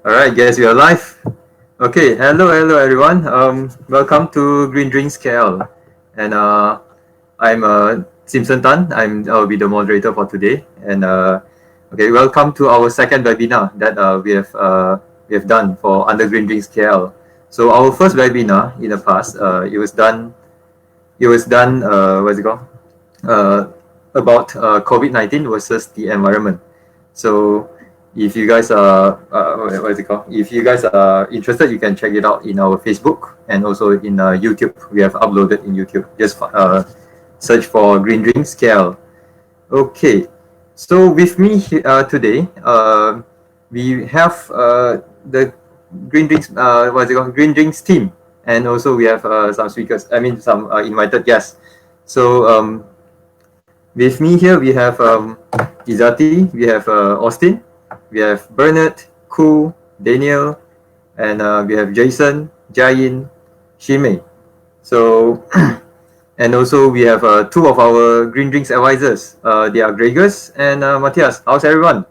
All right, guess we are live. Okay, hello everyone. Welcome to Green Drinks KL, and I'm Simpson Tan. I'll be the moderator for today, and okay, welcome to our second webinar that we have done for under Green Drinks KL. So our first webinar in the past, it was done what's it called? Uh, about COVID-19 versus the environment. So if you guys are what is it called? If you guys are interested, you can check it out in our Facebook and also in YouTube. We have uploaded in YouTube. Just search for Green Drinks KL. Okay, so with me today, we have the Green Drinks what is it called? Green Drinks team, and also we have some speakers. I mean some invited guests. So with me here we have Izati, we have Austin, we have Bernard, Ku, Daniel, and we have Jason, Jayin, Shime. So, and also we have two of our Green Drinks advisors. They are Gregors and Matthias. How's everyone?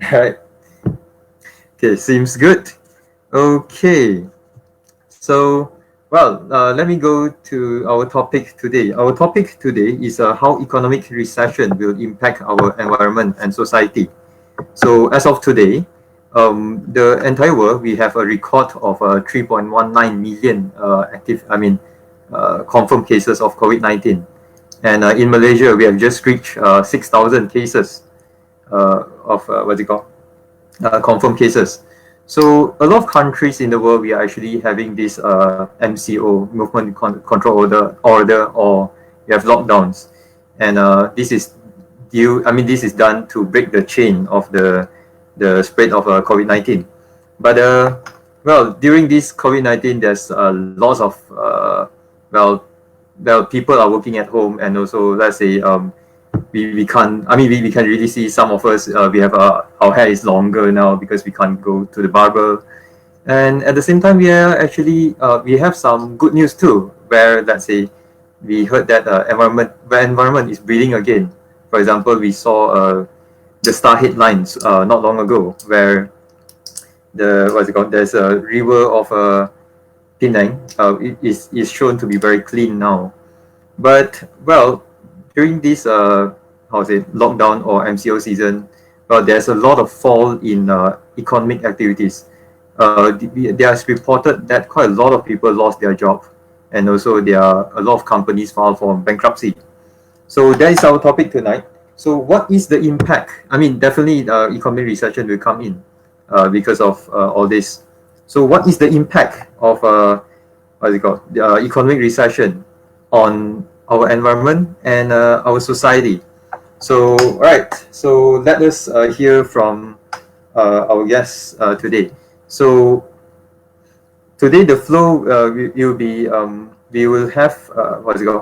Alright. Okay, seems good. Okay. So, well, let me go to our topic today. Our topic today is how economic recession will impact our environment and society. So as of today, the entire world, we have a record of 3.19 million confirmed cases of COVID-19. And in Malaysia, we have just reached 6,000 cases of what's it called? Confirmed cases. So a lot of countries in the world, we are actually having this MCO, movement control order, or we have lockdowns, and this is this is done to break the chain of the spread of COVID-19. But well, during this COVID-19, there's lots of people are working at home, and also let's say we can't, we can really see some of us, we have our hair is longer now because we can't go to the barber. And at the same time, we are actually we have some good news too, where let's say we heard that environment is breathing again. For example, we saw the star headlines not long ago, where there's a river of Penang is shown to be very clean now. But well, during this lockdown or MCO season, well, there's a lot of fall in economic activities. There's reported that quite a lot of people lost their job, and also there are a lot of companies filed for bankruptcy. So that is our topic tonight. So what is the impact? Definitely economic recession will come in because of all this. So what is the impact of the economic recession on our environment and our society? So, all right. So let us hear from our guests today. So today the flow will be we will have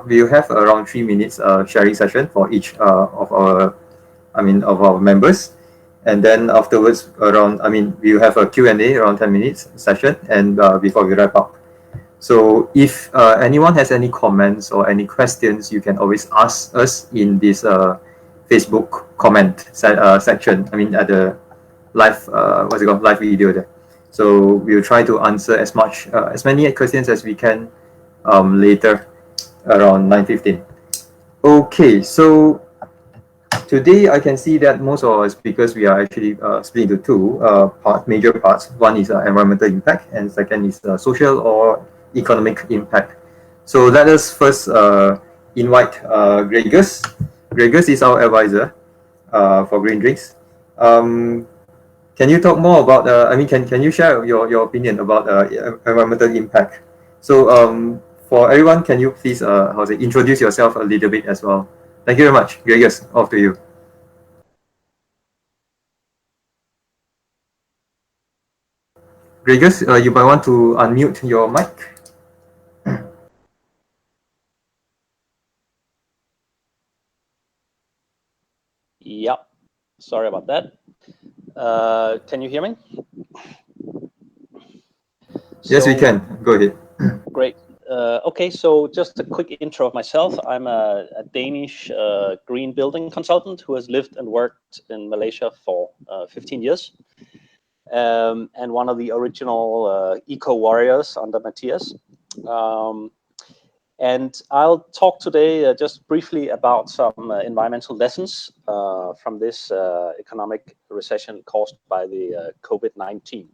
we will have around 3 minutes sharing session for each of our of our members, and then afterwards around we will have a Q&A around 10 minutes session, and before we wrap up. So if anyone has any comments or any questions, you can always ask us in this Facebook comment section. At the live live video there. So we'll try to answer as many questions as we can later around 9:15. Okay, so today I can see that most of our speakers, we are actually split into two major parts. One is environmental impact, and second is social or economic impact. So let us first invite Gregors. Gregors is our advisor for Green Drinks. Can you talk more about? Can you share your opinion about environmental impact? So for everyone, can you please introduce yourself a little bit as well? Thank you very much, Gregors. Off to you. Gregors, you might want to unmute your mic. Yep. Sorry about that. Can you hear me? Yes, we can. Go ahead. Great. Okay, so just a quick intro of myself. I'm a Danish green building consultant who has lived and worked in Malaysia for 15 years. and one of the original eco-warriors under Matthias. And I'll talk today just briefly about some environmental lessons from this economic recession caused by the COVID-19.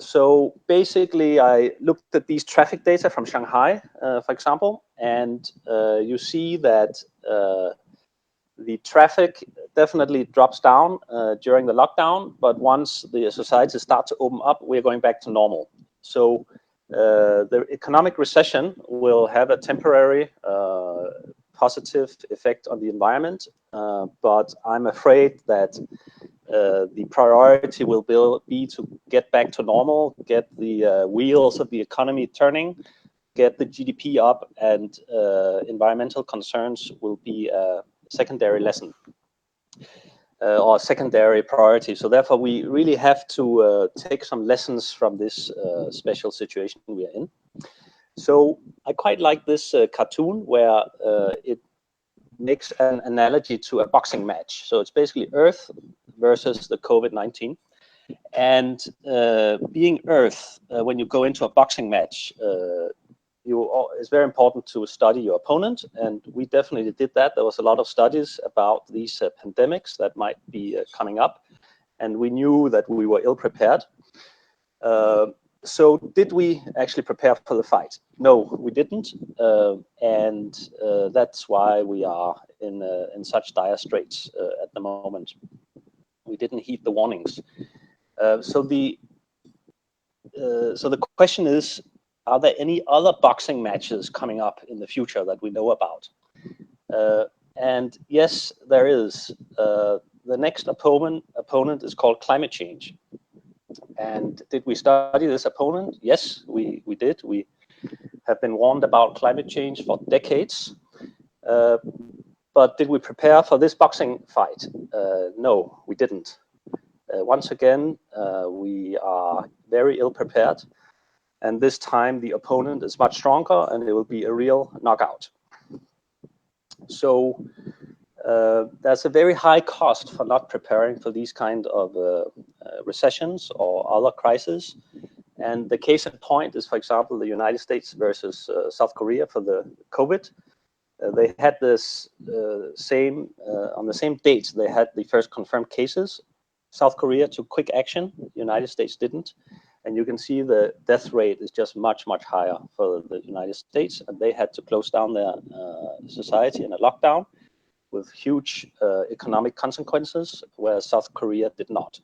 So basically, I looked at these traffic data from Shanghai, for example, and you see that the traffic definitely drops down during the lockdown, but once the societies start to open up, we're going back to normal. So the economic recession will have a temporary positive effect on the environment, but I'm afraid that the priority will be to get back to normal, get the wheels of the economy turning, get the GDP up, and environmental concerns will be a secondary lesson or secondary priority. So therefore, we really have to take some lessons from this special situation we are in. So I quite like this cartoon where it makes an analogy to a boxing match. So it's basically Earth versus the COVID-19. And being Earth, when you go into a boxing match, it's very important to study your opponent, and we definitely did that. There was a lot of studies about these pandemics that might be coming up, and we knew that we were ill-prepared. So did we actually prepare for the fight? No, we didn't, and that's why we are in such dire straits at the moment. We didn't heed the warnings. So the question is, are there any other boxing matches coming up in the future that we know about? And yes, there is. The next opponent is called climate change. And did we study this opponent? Yes, we did. We have been warned about climate change for decades. But did we prepare for this boxing fight? No, we didn't. Once again, we are very ill prepared. And this time the opponent is much stronger and it will be a real knockout. So there's a very high cost for not preparing for these kind of recessions or other crises. And the case in point is, for example, the United States versus South Korea for the COVID. They had this on the same date, they had the first confirmed cases. South Korea took quick action, the United States didn't. And you can see the death rate is just much, much higher for the United States. And they had to close down their society in a lockdown with huge economic consequences, where South Korea did not.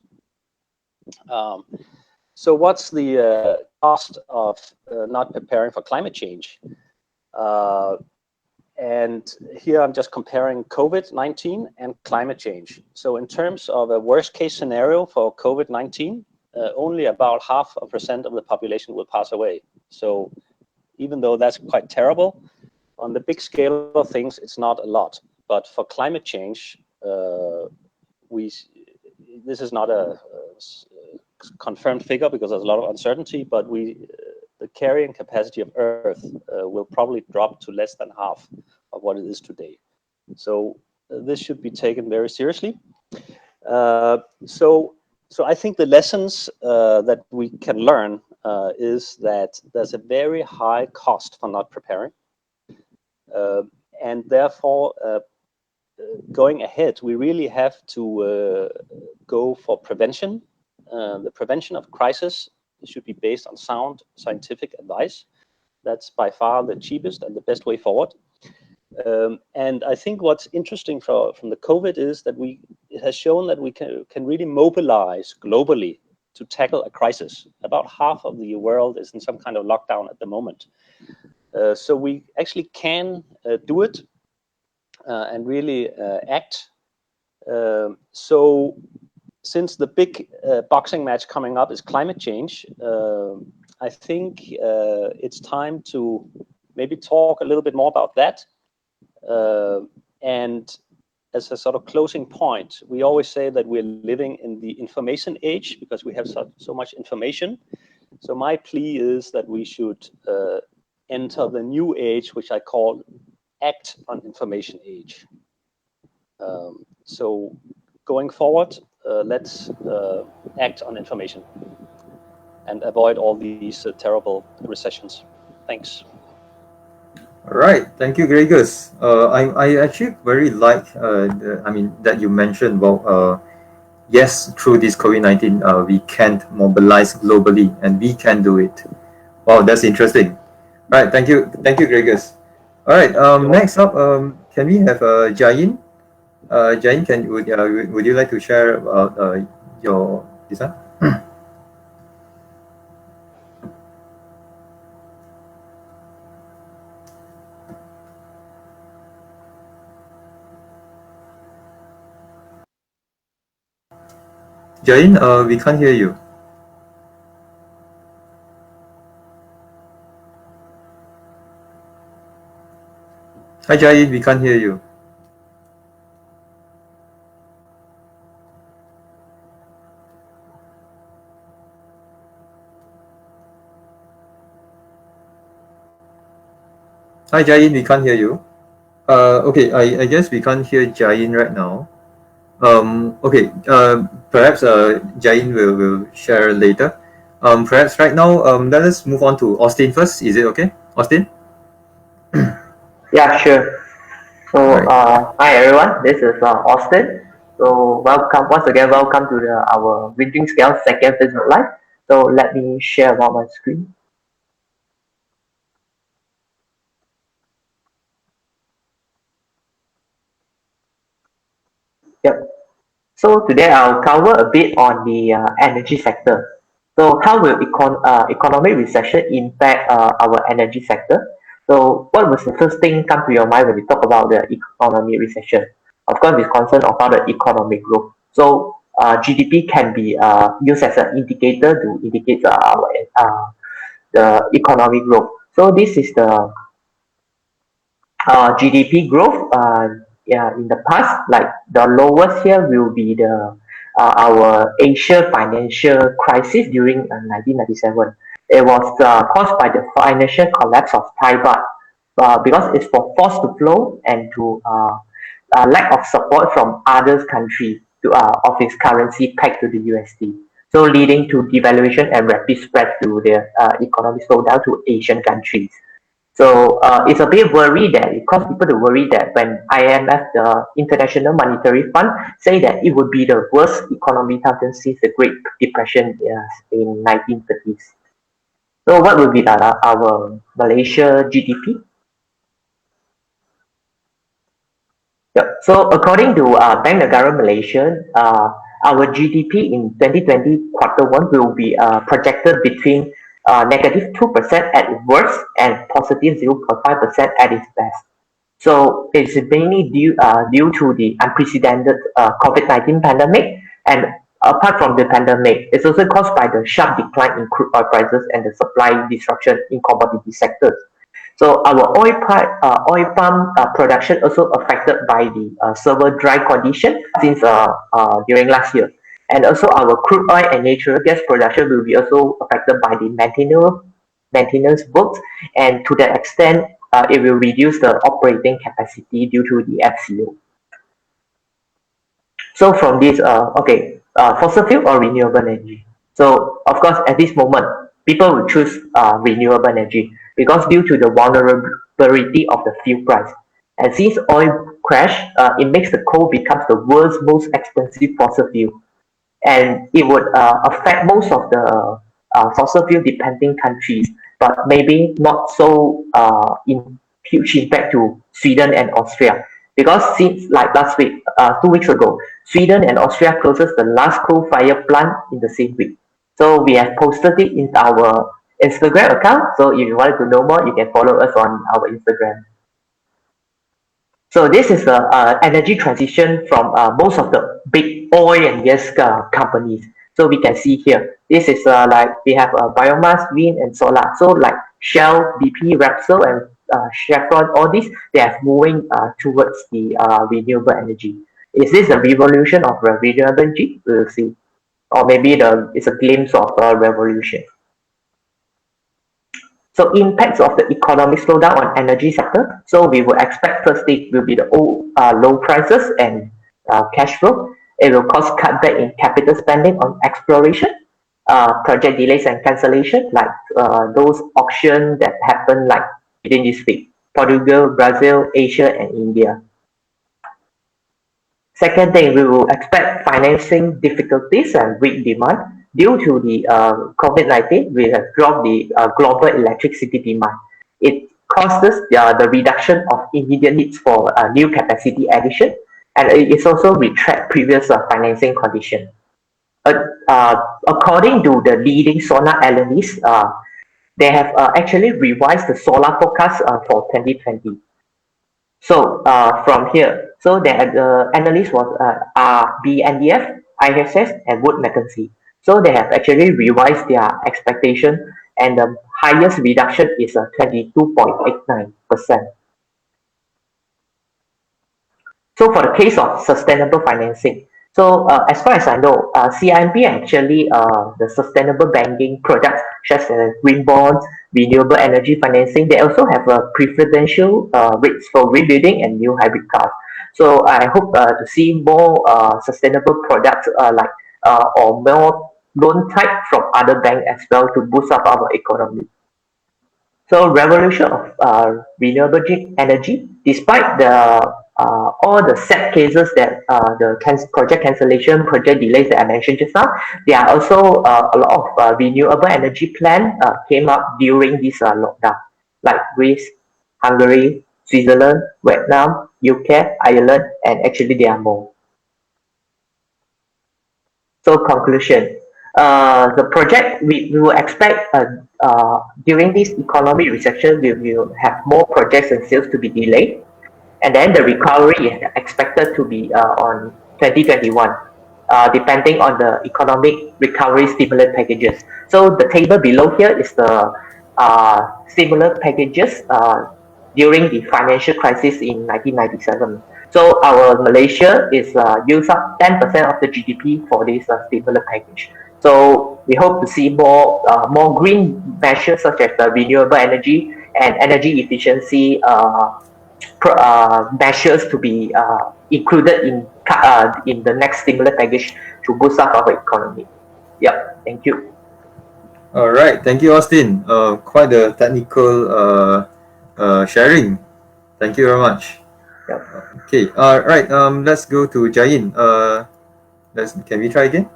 So what's the cost of not preparing for climate change? And here I'm just comparing COVID-19 and climate change. So in terms of a worst case scenario for COVID-19, only about 0.5% of the population will pass away. So even though that's quite terrible, on the big scale of things, it's not a lot. But for climate change, this is not a confirmed figure because there's a lot of uncertainty, but the carrying capacity of Earth will probably drop to less than half of what it is today. So this should be taken very seriously. So I think the lessons that we can learn is that there's a very high cost for not preparing. And therefore, going ahead, we really have to go for prevention. The prevention of crisis should be based on sound scientific advice. That's by far the cheapest and the best way forward. And I think what's interesting from the COVID is that it has shown that we can really mobilize globally to tackle a crisis. About half of the world is in some kind of lockdown at the moment. So we actually can do it and really act. So since the big boxing match coming up is climate change, I think it's time to maybe talk a little bit more about that. And as a sort of closing point, we always say that we're living in the information age because we have so much information. So my plea is that we should enter the new age, which I call act on information age. So going forward, let's act on information and avoid all these terrible recessions. Thanks. All right, thank you, Gregors. I actually very like that you mentioned about yes, through this COVID-19 we can't mobilize globally and we can do it. Wow, that's interesting. All right, thank you, Gregors. All right, next up, can we have Jain? Jain, would you like to share about your design? Jain, we can't hear you. Hi, Jain, we can't hear you. Hi, Jain, we can't hear you. Okay, I guess we can't hear Jain right now. Okay, perhaps Jain will share later. Perhaps right now, let us move on to Austin first. Is it okay, Austin? Yeah, sure. So, hi everyone, this is Austin. So, welcome once again. Welcome to our Winting Scale second Facebook Live. So, let me share about my screen. Yep. So today I'll cover a bit on the energy sector. So how will economic recession impact our energy sector? So what was the first thing come to your mind when you talk about the economic recession? Of course, it's concern about the economic growth. So GDP can be used as an indicator to indicate the economic growth. So this is the GDP growth, yeah, in the past, like the lowest here will be the our Asia financial crisis during 1997. It was caused by the financial collapse of Thai baht, because it's for forced to flow and to lack of support from other countries to of its currency pegged to the USD. So leading to devaluation and rapid spread to the economic slowdown to Asian countries. So it's a bit worry that it caused people to worry that when IMF, the International Monetary Fund, say that it would be the worst economic downturn since the Great Depression in 1930s. So what will be our Malaysia GDP? Yep. So according to Bank Negara Malaysia, our GDP in 2020 quarter one will be projected between negative 2% at its worst and positive 0.5% at its best. So it's mainly due to the unprecedented COVID-19 pandemic, and apart from the pandemic, it's also caused by the sharp decline in crude oil prices and the supply disruption in commodity sectors. So our oil palm production also affected by the severe dry condition since during last year. And also our crude oil and natural gas production will be also affected by the maintenance works, and to that extent, it will reduce the operating capacity due to the FCO. So from this, fossil fuel or renewable energy. So of course, at this moment, people will choose renewable energy because due to the vulnerability of the fuel price. And since oil crash, it makes the coal becomes the world's most expensive fossil fuel, and it would affect most of the fossil fuel depending countries, but maybe not so in huge impact to Sweden and Austria, because since like last week, 2 weeks ago, Sweden and Austria closes the last coal fire plant in the same week. So we have posted it in our Instagram account. So if you wanted to know more, you can follow us on our Instagram. So this is the energy transition from most of the big oil and gas companies. So we can see here, this is like we have biomass, wind, and solar. So like Shell, BP, Repsol, and Chevron, all these, they are moving towards the renewable energy. Is this a revolution of renewable energy? We'll see. Or maybe it's a glimpse of a revolution. So impacts of the economic slowdown on energy sector. So we will expect first thing will be the low prices and cash flow. It will cause cutback in capital spending on exploration, project delays and cancellation, like those auctions that happen like within this week. Portugal, Brazil, Asia, and India. Second thing, we will expect financing difficulties and weak demand due to the COVID-19. We have dropped the global electricity demand. It causes the reduction of immediate needs for new capacity addition, and it is also retract previous financing condition. According to the leading solar analysts, they have actually revised the solar forecast for 2020. So from here, so the analyst was BNDF, ISS, and Wood Mackenzie. So they have actually revised their expectation, and the highest reduction is 22.89%. So for the case of sustainable financing, so as far as I know, CIMB actually the sustainable banking products such as green bonds, renewable energy financing, they also have a preferential rates for rebuilding and new hybrid cars. So I hope to see more sustainable products or more loan type from other banks as well to boost up our economy. So revolution of renewable energy, despite the all the set cases that the project cancellation, project delays that I mentioned just now, there are also a lot of renewable energy plan came up during this lockdown, like Greece, Hungary, Switzerland, Vietnam, UK, Ireland, and actually there are more. So conclusion, the project we will expect during this economic recession, we will have more projects and sales to be delayed, and then the recovery is expected to be on 2021, depending on the economic recovery stimulus packages. So the table below here is the stimulus packages during the financial crisis in 1997. So our Malaysia is use up 10% of the GDP for this stimulus package. So we hope to see more green measures such as the renewable energy and energy efficiency measures to be included in the next stimulus package to boost up our economy. Yeah, thank you. All right, thank you, Austin. Quite a technical sharing. Thank you very much. Yep. Okay. Right. Let's go to Jain. Can we try again?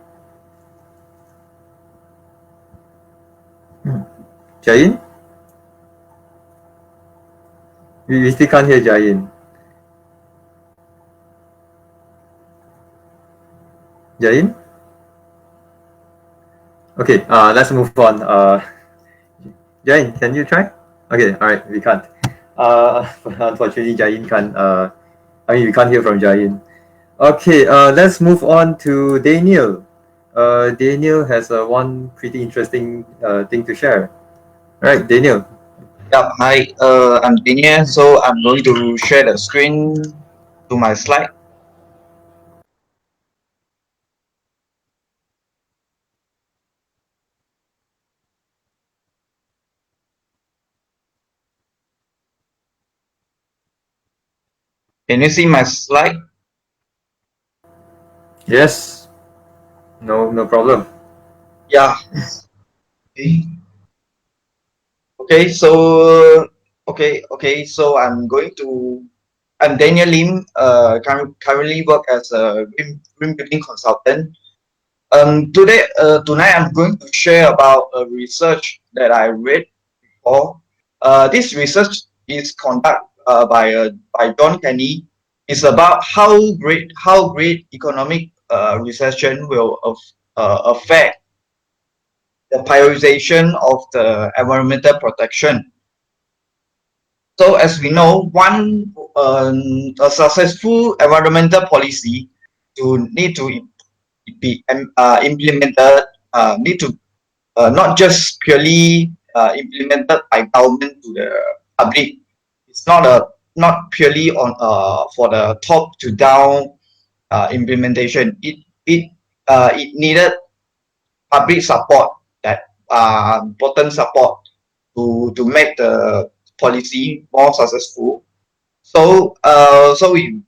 Jain? We still can't hear Jain. Jain? Okay, let's move on. Jain, can you try? Okay, all right, we can't. Unfortunately, Jain can't. We can't hear from Jain. Okay, let's move on to Daniel. Daniel has one pretty interesting thing to share. All right, Daniel. Yeah, hi, I'm Daniel. So I'm going to share the screen to my slide. Can you see my slide? Yes. No problem. Yeah. Okay. So So I'm Daniel Lim. Currently work as a green building consultant. Tonight I'm going to share about a research that I read before. This research is conducted by Don Kenny. It's about how great economic recession will affect the prioritization of the environmental protection. So as we know, a successful environmental policy need to be implemented, need to not just purely implemented by government to the public. It's not purely on for the top to down implementation. It needed public support, that important support to make the policy more successful. So we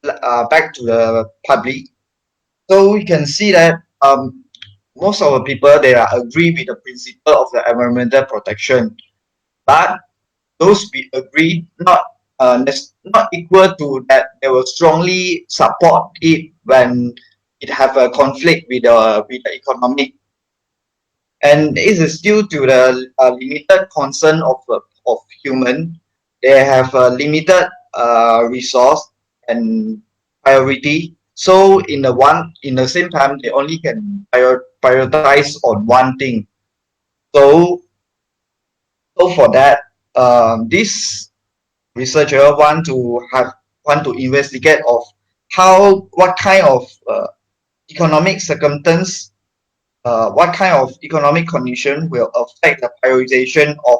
back to the public. So we can see that most of the people they are agree with the principle of the environmental protection, but those we agree not equal to that they will strongly support it when it have a conflict with the economic, and this is due to the limited concern of human. They have a limited resource and priority. So in the same time, they only can prioritize on one thing. So for that, this researcher want to investigate of what kind of economic circumstance, what kind of economic condition will affect the prioritization of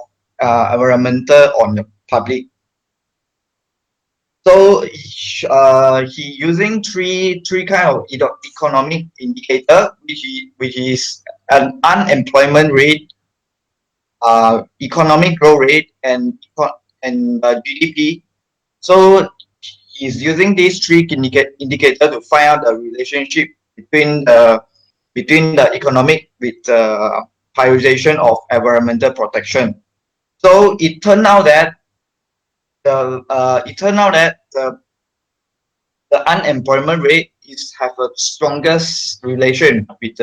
environmental on the public. So he using three kind of economic indicator, which is an unemployment rate, economic growth rate, and GDP. So he's using these three indicator to find out the relationship between the economic with prioritization of environmental protection. So it turned out that the unemployment rate have a strongest relation with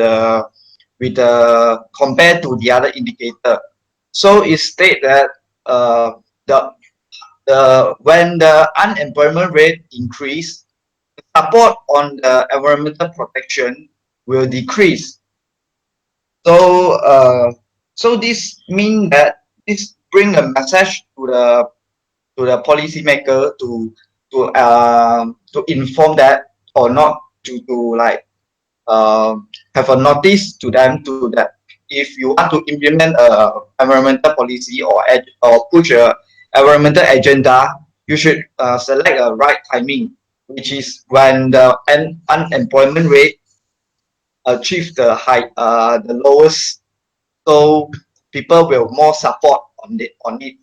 compared to the other indicator. So it states that when the unemployment rate increase, support on the environmental protection will decrease. So so this means that this bring a message to the policymaker to inform that, or not to like have a notice to them to that if you want to implement a environmental policy or push a environmental agenda, you should select a right timing, which is when the unemployment rate achieve the lowest, so people will more support on it.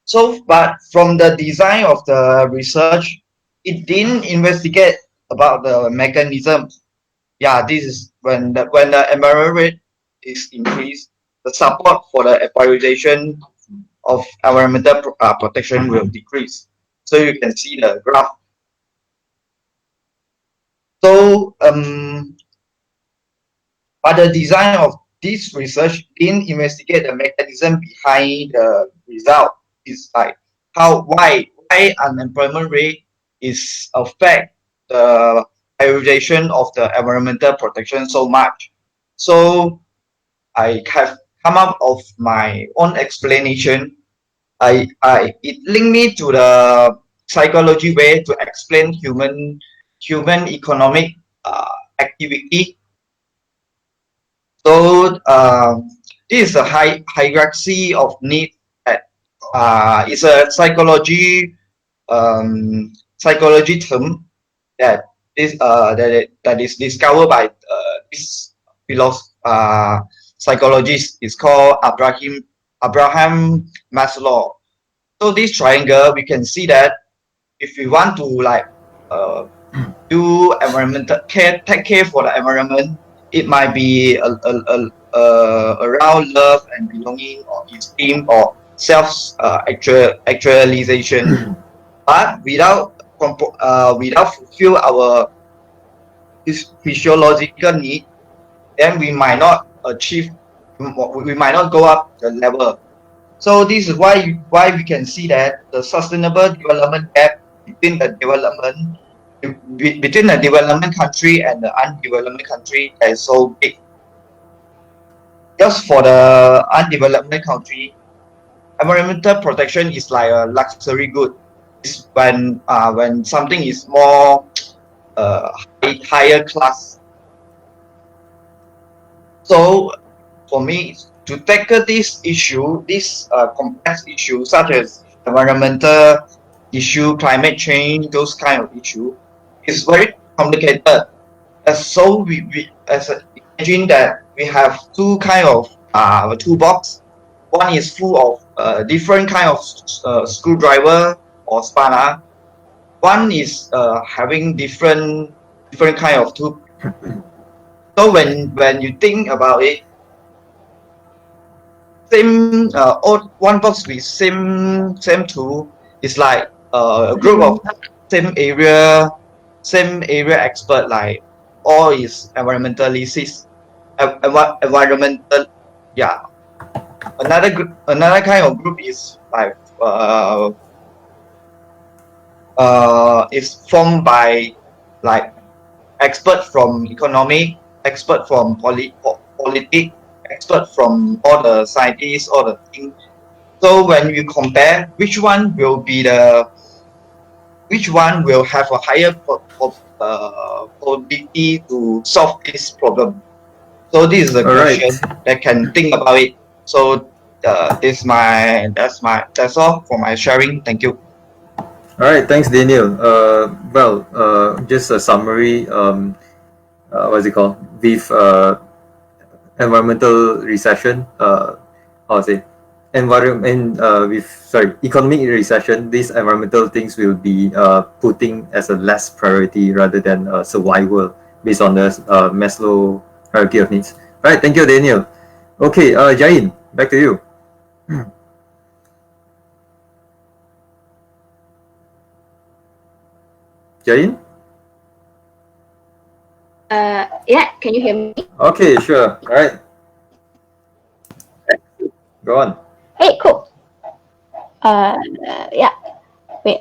So, but from the design of the research, it didn't investigate about the mechanism. Yeah, this is when the environment rate is increased, the support for the prioritization of environmental protection will decrease. So you can see the graph. So, but the design of this research didn't investigate the mechanism behind the result. It's like why unemployment rate is affect the prioritization of the environmental protection so much. So I have come up of my own explanation. It linked me to the psychology way to explain human economic activity. So this is a hierarchy of need that is a psychology term that is discovered by this psychologist. Is called Abraham Maslow. So this triangle, we can see that if we want to like do environmental care, take care for the environment, it might be around love and belonging, or esteem, or actualization. But without fulfill our physiological need, then we might not achieve, we might not go up the level. So this is why we can see that the sustainable development gap between the development country and the undeveloped country is so big. Just for the undeveloped country, environmental protection is like a luxury good. It's when something is more higher class. So for me, to tackle this issue, this complex issue such as environmental issue, climate change, those kind of issue, is very complicated. So we imagine that we have two kind of toolbox. One is full of different kind of screwdriver or spanner. One is having different different kind of tube. So when you think about it, same one box with same tool is like a group of same area expert, like all is environmentalist, environmental, yeah. Another kind of group is like is formed by like expert from economic, expert from politics, expert from all the scientists, all the things. So when you compare which one will have a higher probability to solve this problem. So this is the All right. question that can think about it. So that's all for my sharing. Thank you. All right. Thanks, Daniel. Just a summary. What's it called? With environmental recession. How to say? Environment. Economic recession. These environmental things will be putting as a less priority rather than survival based on the Maslow hierarchy of needs. Right. Thank you, Daniel. Okay. Jain, back to you. Jain? Yeah, can you hear me? Okay, sure. All right. Go on. Hey, cool. Yeah. Wait,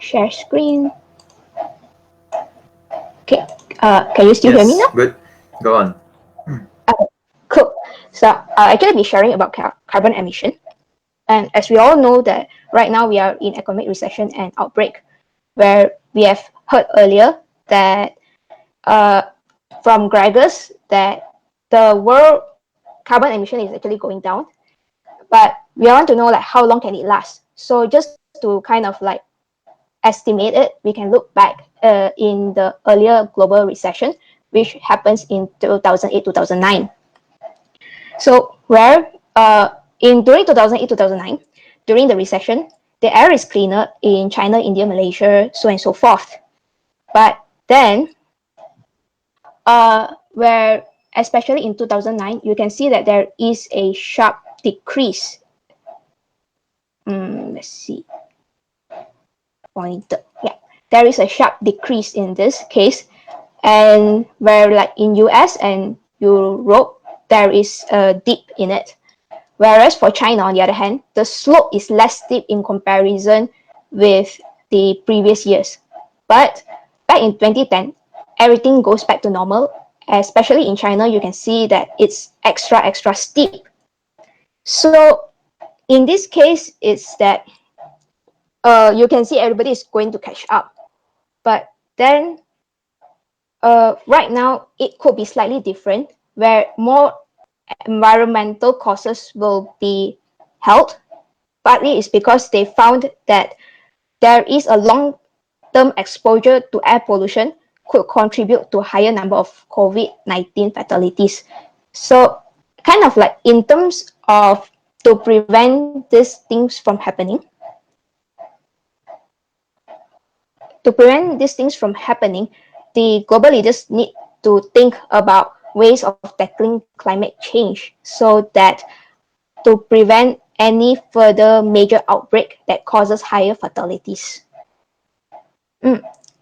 share screen. Okay. Can you still hear me Yes, now? good. Go on. Okay, cool. So I'll actually be sharing about carbon emission. And as we all know that right now we are in economic recession and outbreak, where we have heard earlier that from Gregors that the world carbon emission is actually going down, but we want to know like how long can it last. So just to kind of like estimate it, we can look back in the earlier global recession, which happens in 2008-2009. So where during 2008-2009, during the recession, the air is cleaner in China, India, Malaysia, so and so forth. But then, where especially in 2009, you can see that there is a sharp decrease. Let's see. Pointer. Yeah, there is a sharp decrease in this case, and where like in US and Europe, there is a dip in it. Whereas for China, on the other hand, the slope is less steep in comparison with the previous years. But back in 2010, everything goes back to normal. Especially in China, you can see that it's extra steep. So in this case, it's that you can see everybody is going to catch up. But then right now, it could be slightly different, where more environmental causes will be held. Partly is because they found that there is a long-term exposure to air pollution could contribute to a higher number of COVID-19 fatalities. So kind of like in terms of to prevent these things from happening, the global leaders need to think about ways of tackling climate change so that to prevent any further major outbreak that causes higher fatalities.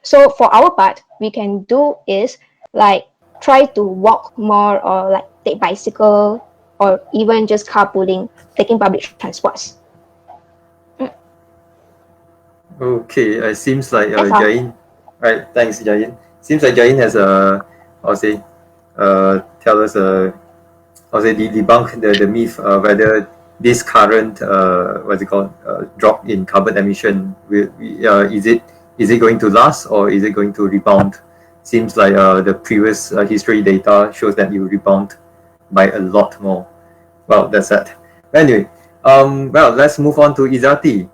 So for our part, we can do is like try to walk more or like take bicycle or even just carpooling, taking public transports. Okay, it seems like That's all. Jain. Right, thanks, Jain. Seems like Jain has tell us debunk the myth whether this current drop in carbon emission is it going to last or is it going to rebound? Seems like the previous history data shows that you rebound by a lot more. Well, that's that. Anyway, let's move on to Izati.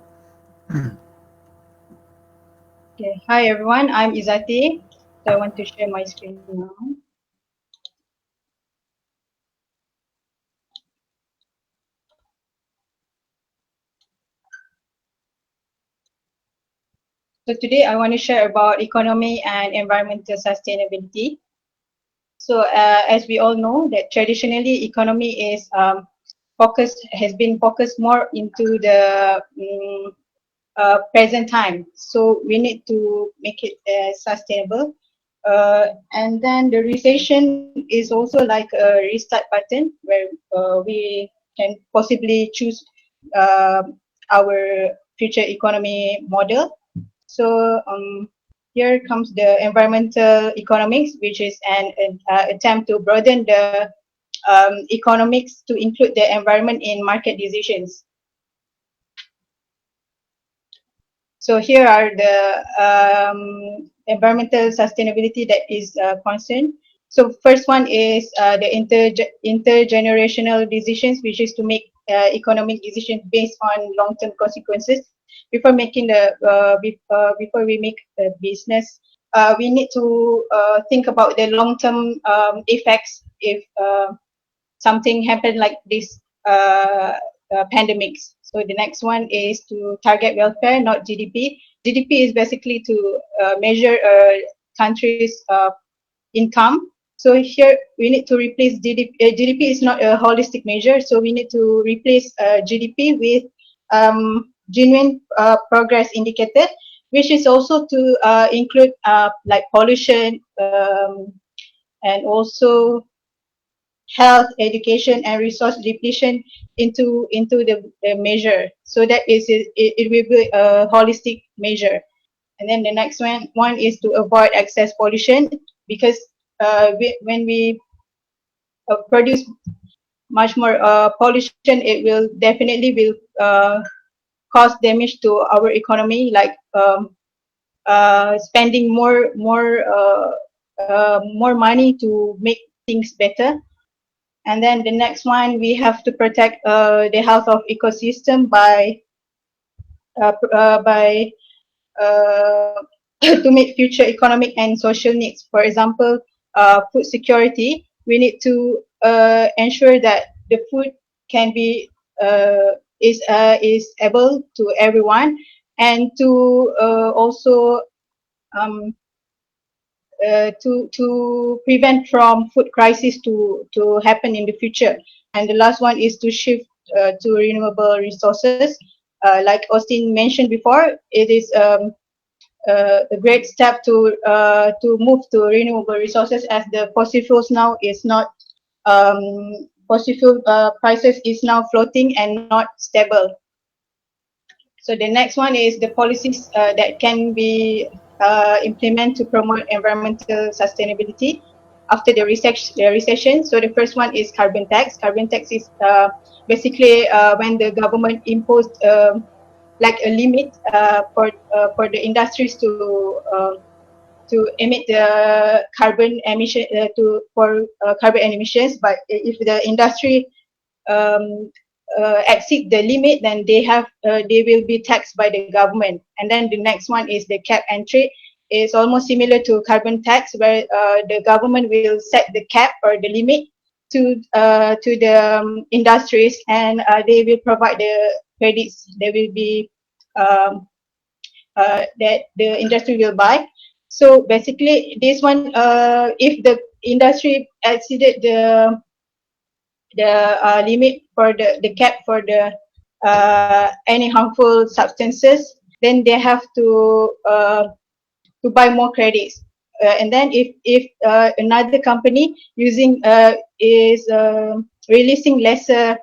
Okay, hi everyone, I'm Izati. So I want to share my screen now. So today I want to share about economy and environmental sustainability. So as we all know that traditionally economy is has been focused more into the present time. So we need to make it sustainable. And then the recession is also like a restart button where we can possibly choose our future economy model. So here comes the environmental economics, which is an attempt to broaden the economics to include the environment in market decisions. So here are the environmental sustainability that is concerned. So first one is the intergenerational decisions, which is to make economic decisions based on long-term consequences. Before making the before we make the business, we need to think about the long-term effects if something happened like this pandemics. So the next one is to target welfare, not GDP. GDP is basically to measure a country's income. So here we need to replace GDP. GDP is not a holistic measure, so we need to replace GDP with genuine progress indicator, which is also to include like pollution and also health, education, and resource depletion into the measure. So that it will be a holistic measure. And then the next one is to avoid excess pollution, because when we produce much more pollution, it will definitely cause damage to our economy, like spending more money to make things better. And then the next one, we have to protect the health of ecosystem by to meet future economic and social needs. For example, food security. We need to ensure that the food can be is able to everyone, and to also to prevent from food crisis to happen in the future. And the last one is to shift to renewable resources. Like Austin mentioned before, it is a great step to move to renewable resources, as the fossil fuels now is not fossil fuel prices is now floating and not stable. So the next one is the policies that can be implemented to promote environmental sustainability after the recession. So the first one is carbon tax. Carbon tax is basically when the government imposed like a limit for the industries to emit the carbon emission for carbon emissions. But if the industry exceed the limit, then they will be taxed by the government. And then the next one is the cap and trade. It's almost similar to carbon tax, where the government will set the cap or the limit to the industries, and they will provide the credits. They will be that the industry will buy. So basically, this one, if the industry exceeded the limit for the cap for the any harmful substances, then they have to buy more credits. And then if another company using is releasing lesser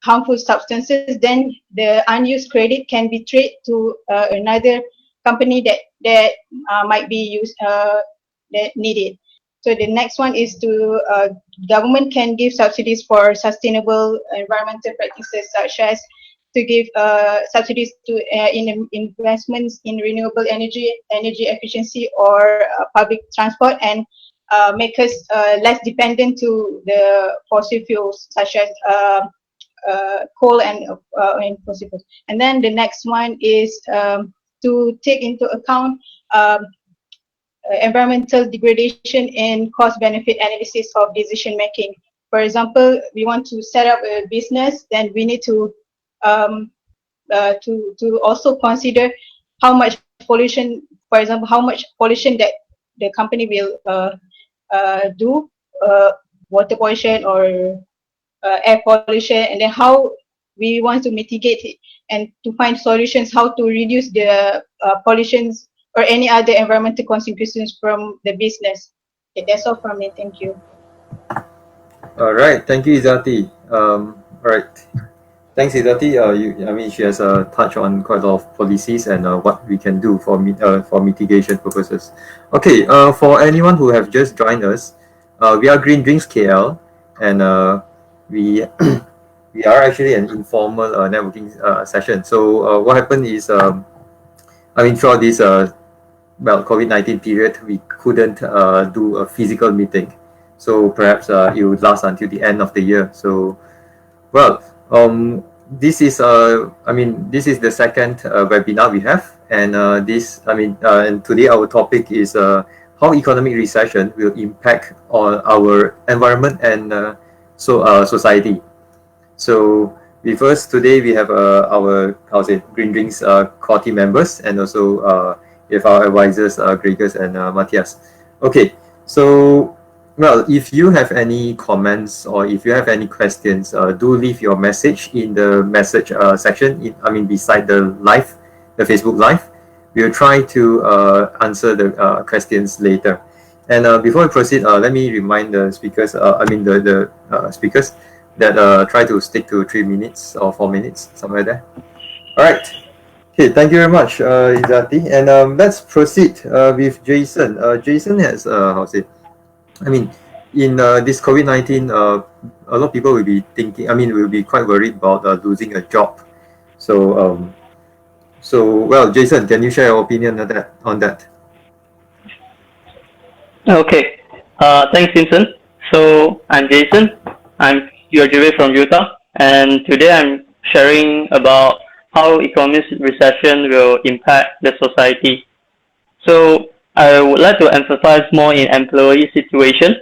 harmful substances, then the unused credit can be traded to another company that might be used that need it. So the next one is to government can give subsidies for sustainable environmental practices, such as to give subsidies to in investments in renewable energy efficiency, or public transport, and make us less dependent to the fossil fuels, such as coal and fossil fuels. And then the next one is to take into account environmental degradation in cost-benefit analysis of decision making. For example, we want to set up a business, then we need to also consider how much pollution, for example, how much pollution that the company will do, water pollution or air pollution, and then how we want to mitigate it and to find solutions how to reduce the pollutions or any other environmental consequences from the business. Okay, that's all from me. Thank you. All right, thank you, Izati. All right, thanks, Izati. I mean, she has touched on quite a lot of policies and what we can do for mitigation purposes. Okay, for anyone who have just joined us, we are Green Drinks KL, and we we are actually an informal networking session. So what happened is, I mean, throughout this COVID-19 period, we couldn't do a physical meeting. So perhaps it would last until the end of the year. So, well, this is this is the second webinar we have, and and today our topic is how economic recession will impact on our environment and society. So with us today we have our Green Drinks core team members, and also we have our advisors Gregors and Matthias. Okay, so well, if you have any comments or if you have any questions, do leave your message in the message section. Beside the Facebook live. We'll try to answer the questions later. And before we proceed, let me remind the speakers. The speakers that try to stick to 3 minutes or 4 minutes, somewhere there. All right. Okay. Thank you very much, Izati. And let's proceed with Jason. Jason has in this COVID-19, a lot of people will be thinking, will be quite worried about losing a job. So, well, Jason, can you share your opinion on that? Okay. Thanks, Simpson. So, I'm Jason. I'm graduate from Utah, and today I'm sharing about how economic recession will impact the society. So, I would like to emphasize more in employee situation.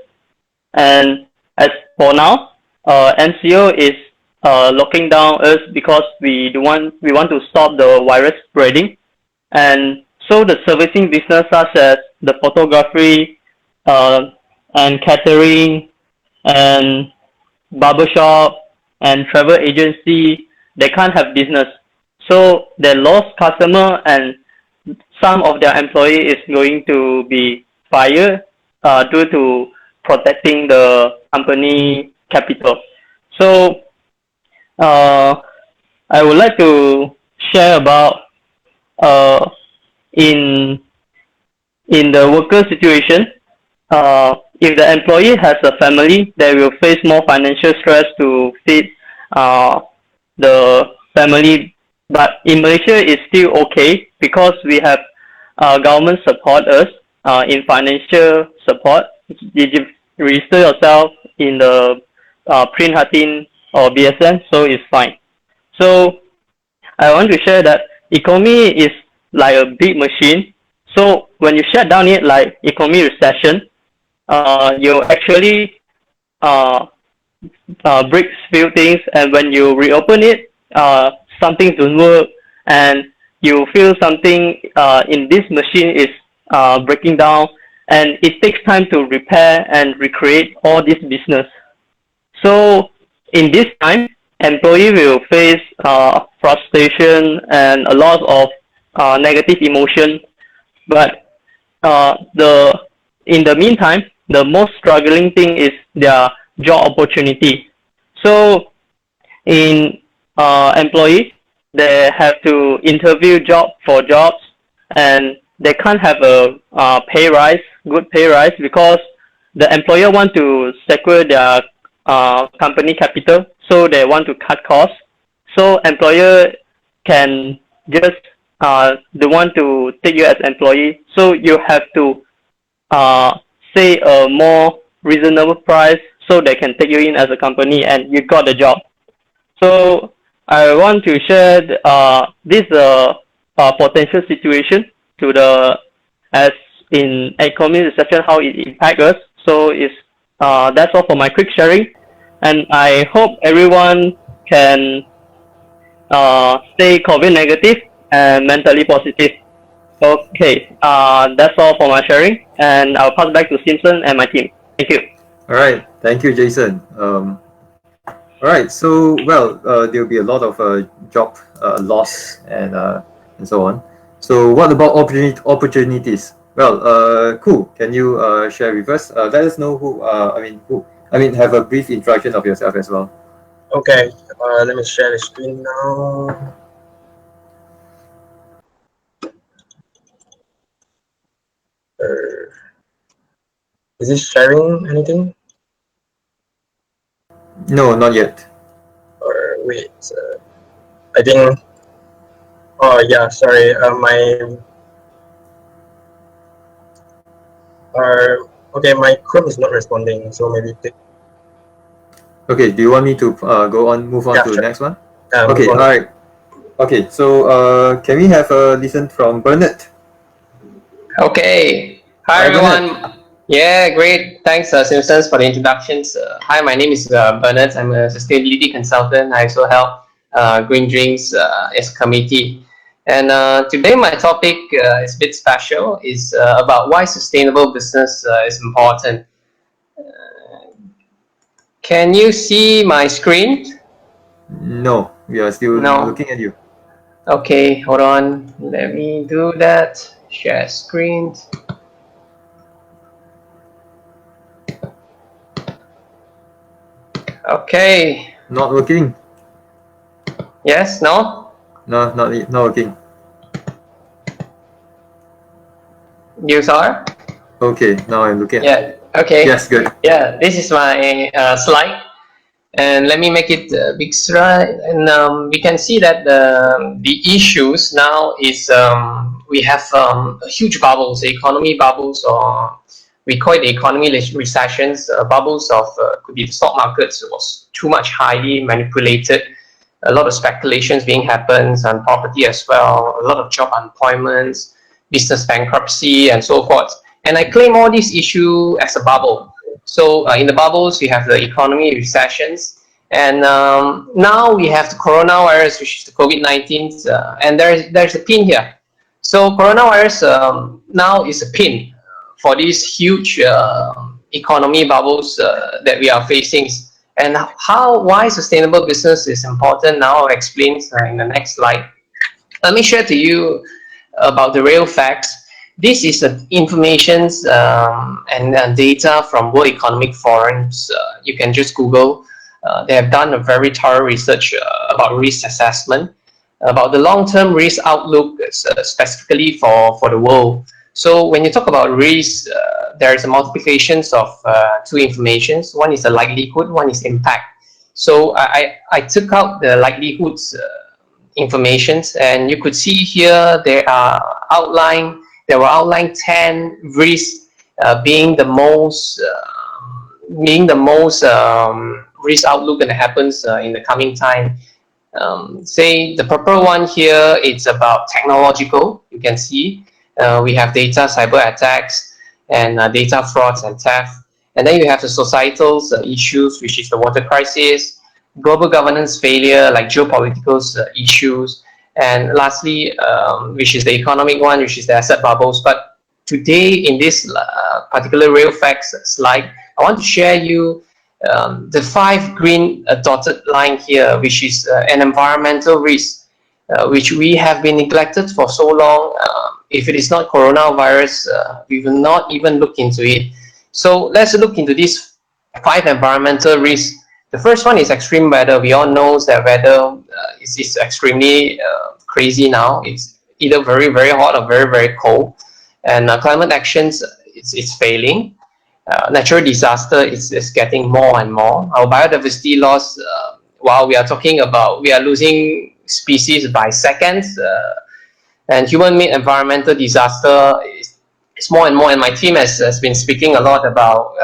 And as for now, NCO is locking down us because we want to stop the virus spreading. And so the servicing business such as the photography and catering and barbershop and travel agency, they can't have business. So they lost customer, and some of their employee is going to be fired due to protecting the company capital. So I would like to share about in the worker situation. If the employee has a family, they will face more financial stress to feed the family. But in Malaysia, it's still okay because we have government support us in financial support. You register yourself in the Print Hatin or BSN, so it's fine. So I want to share that economy is like a big machine. So when you shut down it, like economy recession, you actually break few things, and when you reopen it, something don't work, and you feel something in this machine is breaking down, and it takes time to repair and recreate all this business. So in this time, employee will face frustration and a lot of negative emotion. But in the meantime, the most struggling thing is their job opportunity. So in employee, they have to interview for jobs, and they can't have a good pay rise because the employer want to secure their company capital, so they want to cut costs. So employer can just they want to take you as employee, so you have to say a more reasonable price so they can take you in as a company and you got the job. So I want to share this potential situation as in economic recession, how it impacts us. So that's all for my quick sharing, and I hope everyone can stay COVID negative and mentally positive. Okay, that's all for my sharing, and I'll pass back to Simpson and my team. Thank you. All right, thank you, Jason. All right, so there'll be a lot of job loss and so on. So what about opportunities? Well, cool. Can you share with us? Let us know have a brief introduction of yourself as well. Okay, let me share the screen now. Is this sharing anything? No, not yet. Or wait, I think. Oh yeah, sorry. My Chrome is not responding, so maybe take. Okay, do you want me to move on to sure. the next one? Okay, all right. Okay, so can we have a listen from Bernard? Okay. Hi, everyone. Yeah, great. Thanks, Simpsons, for the introductions. Hi, my name is Bernard. I'm a sustainability consultant. I also help Green Drinks as a committee. And today my topic is a bit special. Is about why sustainable business is important. Can you see my screen? No, we are still looking at you. Okay, hold on. Let me do that. Share screen. Okay. Not working. Yes, no? No, not working. You saw? Okay, now I'm looking at it. Yeah, okay. Yes, good. Yeah, this is my slide. And let me make it big slide. And we can see that the issues now is we have huge bubbles, economy bubbles, or we call it economy recessions. Bubbles of could be the stock markets was too much highly manipulated. A lot of speculations being happens on property as well. A lot of job unemployments, business bankruptcy, and so forth. And I claim all these issues as a bubble. So in the bubbles, you have the economy recessions, and now we have the coronavirus, which is the COVID-19, and there's a pin here. So coronavirus now is a pin for these huge economy bubbles that we are facing. And why sustainable business is important now I'll explain in the next slide. Let me share to you about the real facts. This is information and data from World Economic Forums. You can just Google. They have done a very thorough research about risk assessment, about the long-term risk outlook specifically for the world. So when you talk about risk, there is a multiplications of two informations. One is the likelihood, one is impact. So I took out the likelihoods informations, and you could see here there were outlined 10 risks being the most risk outlook that happens in the coming time. Say the purple one here, it's about technological. You can see we have data cyber attacks and data frauds and theft. And then you have the societal issues, which is the water crisis, global governance failure, like geopolitical issues, and lastly, which is the economic one, which is the asset bubbles. But today, in this particular real facts slide, I want to share you the 5 green dotted line here, which is an environmental risk, which we have been neglected for so long. If it is not coronavirus, we will not even look into it. So let's look into these 5 environmental risks. The first one is extreme weather. We all know that weather is extremely crazy now. It's either very, very hot or very, very cold. And climate actions, it's failing. Natural disaster is getting more and more. Our biodiversity loss, while we are talking about, we are losing species by seconds. And human-made environmental disaster is more and more. And my team has been speaking a lot about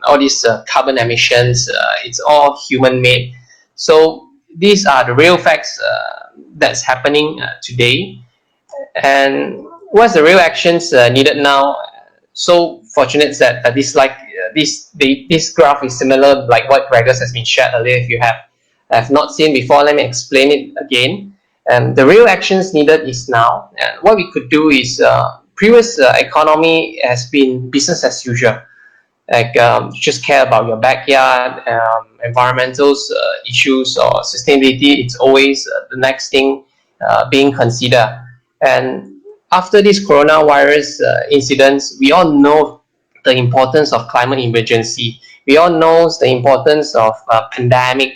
all these carbon emissions. It's all human-made. So these are the real facts that's happening today. And what's the real actions needed now? So fortunate that this graph is similar like what Gregors has been shared earlier. If you have not seen before, let me explain it again. And the real actions needed is now. And what we could do is, previous economy has been business as usual. Like just care about your backyard, environmental issues or sustainability. It's always the next thing being considered. And after this coronavirus incidents, we all know the importance of climate emergency. We all know the importance of pandemic,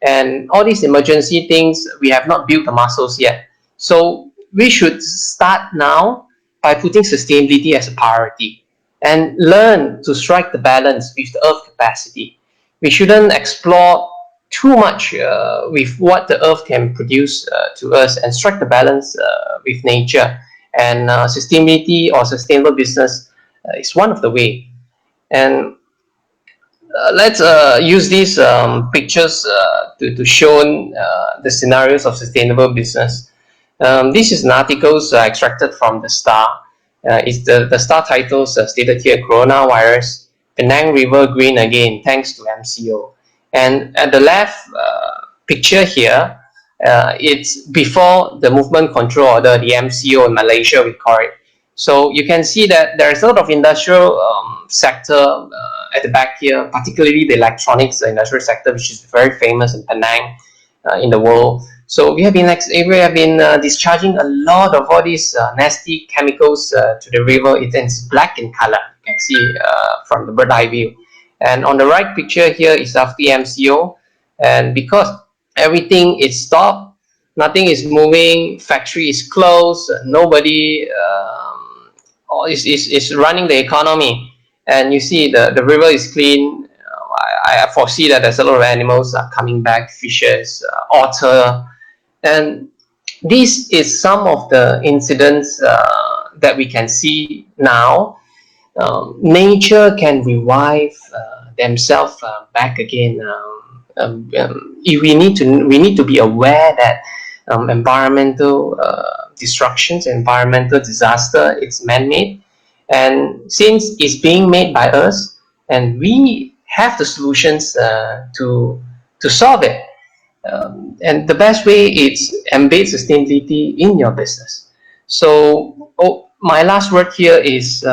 and all these emergency things. We have not built the muscles yet. So we should start now by putting sustainability as a priority and learn to strike the balance with the earth capacity. We shouldn't explore too much with what the earth can produce to us, and strike the balance with nature. And sustainability or sustainable business is one of the way. And let's use these pictures to show the scenarios of sustainable business. This is an article extracted from the Star. It's the Star titles stated here: Coronavirus, Penang River green again thanks to MCO. And at the left picture here, it's before the movement control order, the MCO in Malaysia, we call it. So you can see that there is a lot of industrial sector at the back here, particularly the electronics industrial sector, which is very famous in Penang in the world. So we have been discharging a lot of all these nasty chemicals to the river. It's black in color, you can see from the bird eye view. And on the right picture here is after the MCO, and because everything is stopped, nothing is moving, factory is closed, nobody is running the economy, and you see the river is clean. I foresee that there's a lot of animals coming back, fishes, otter, and this is some of the incidents that we can see now. Nature can revive themselves back again. We need to be aware that environmental destructions, environmental disaster, it's man-made, and since it's being made by us, and we have the solutions to solve it. And the best way is embed sustainability in your business. So my last word here is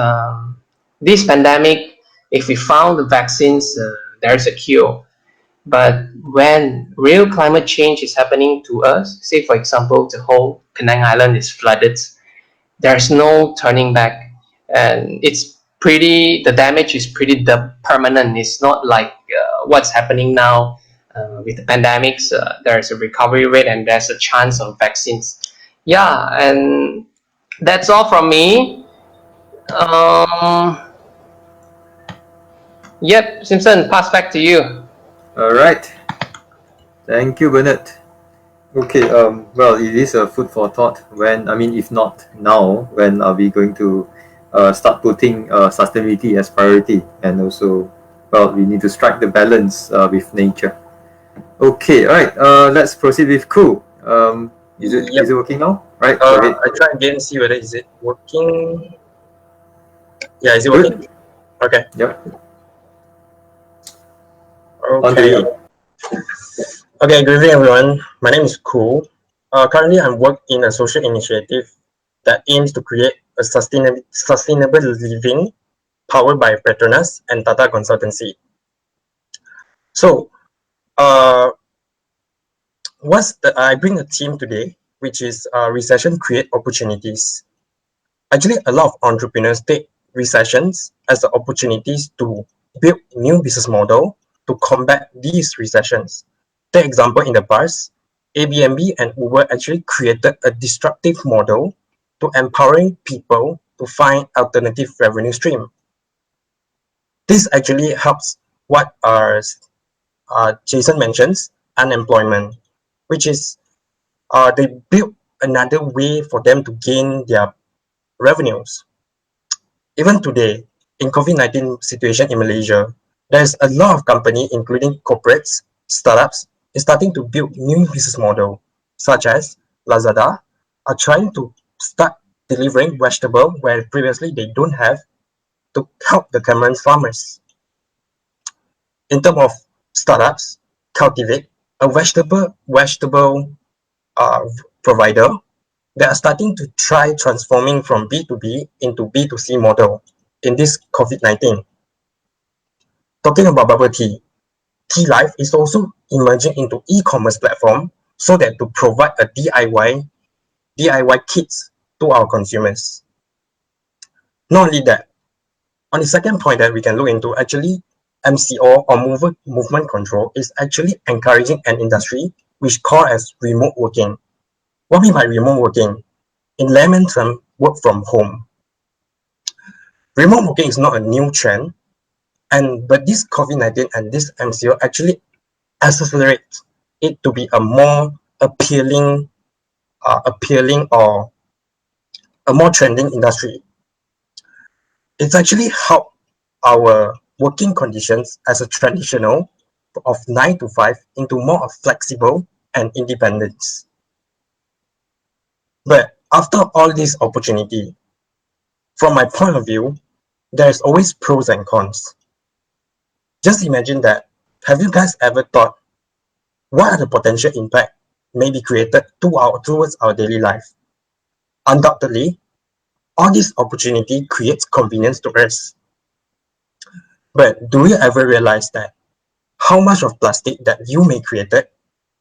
this pandemic, if we found the vaccines, there's a cure. But when real climate change is happening to us, say for example, the whole Penang Island is flooded, there's no turning back. And the damage is pretty permanent. It's not like what's happening now with the pandemics. There's a recovery rate and there's a chance of vaccines. Yeah, and that's all from me. Yep, Simpson, pass back to you. All right. Thank you, Bernard. Okay. Well, it is a food for thought. If not now, when are we going to start putting sustainability as priority? And also, well, we need to strike the balance with nature. Okay. All right. Let's proceed with Ku. Is it working now? Right. I try again, see whether is it working. Yeah, is it working? Okay. Yep. Okay. Okay, good evening everyone. My name is Ku. Currently, I work in a social initiative that aims to create a sustainable living powered by Petronas and Tata Consultancy. So, I bring a team today, which is recession create opportunities. Actually, a lot of entrepreneurs take recessions as the opportunities to build new business model to combat these recessions. Take example, in the past, Airbnb and Uber actually created a disruptive model to empowering people to find alternative revenue stream. This actually helps what Jason mentions, unemployment, which is they built another way for them to gain their revenues. Even today, in COVID-19 situation in Malaysia, there's a lot of companies, including corporates, startups, is starting to build new business model, such as Lazada, are trying to start delivering vegetable where previously they don't have, to help the Cameron farmers. In terms of startups, cultivate a vegetable provider, they are starting to try transforming from B2B into B2C model in this COVID-19. Talking about bubble tea, Tea Life is also emerging into e-commerce platform so that to provide a DIY kits to our consumers. Not only that, on the second point that we can look into, actually MCO or movement control is actually encouraging an industry which called as remote working. What we mean by remote working? In layman term, work from home. Remote working is not a new trend, but this COVID-19 and this MCO actually accelerates it to be a more appealing or a more trending industry. It's actually helped our working conditions as a traditional of 9 to 5 into more of flexible and independence. But after all this opportunity, from my point of view, there's always pros and cons. Just imagine that. Have you guys ever thought what are the potential impact may be created towards our daily life? Undoubtedly, all this opportunity creates convenience to us. But do you ever realize that how much of plastic that you may created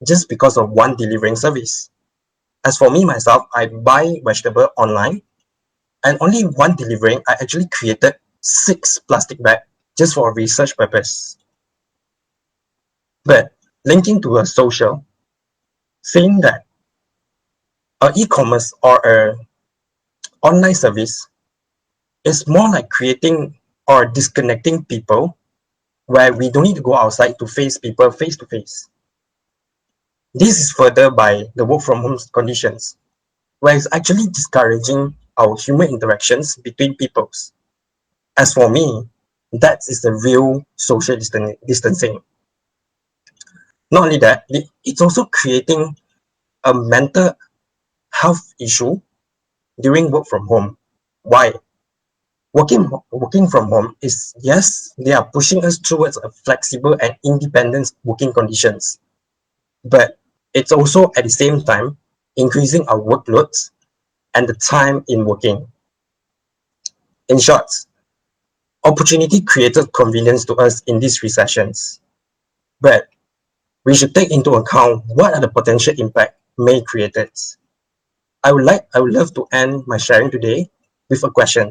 just because of one delivering service? As for me myself, I buy vegetable online, and only one delivering, I actually created 6 plastic bags just for a research purpose. But linking to a social, saying that an e-commerce or a online service is more like creating or disconnecting people where we don't need to go outside to face people face to face. This is further by the work from home conditions, where it's actually discouraging our human interactions between peoples. As for me, that is the real social distancing. Not only that, it's also creating a mental health issue during work from home. Why? Working from home is, yes, they are pushing us towards a flexible and independent working conditions, but it's also at the same time increasing our workloads and the time in working. In short, opportunity created convenience to us in these recessions, but we should take into account what are the potential impact may create it. I would love to end my sharing today with a question.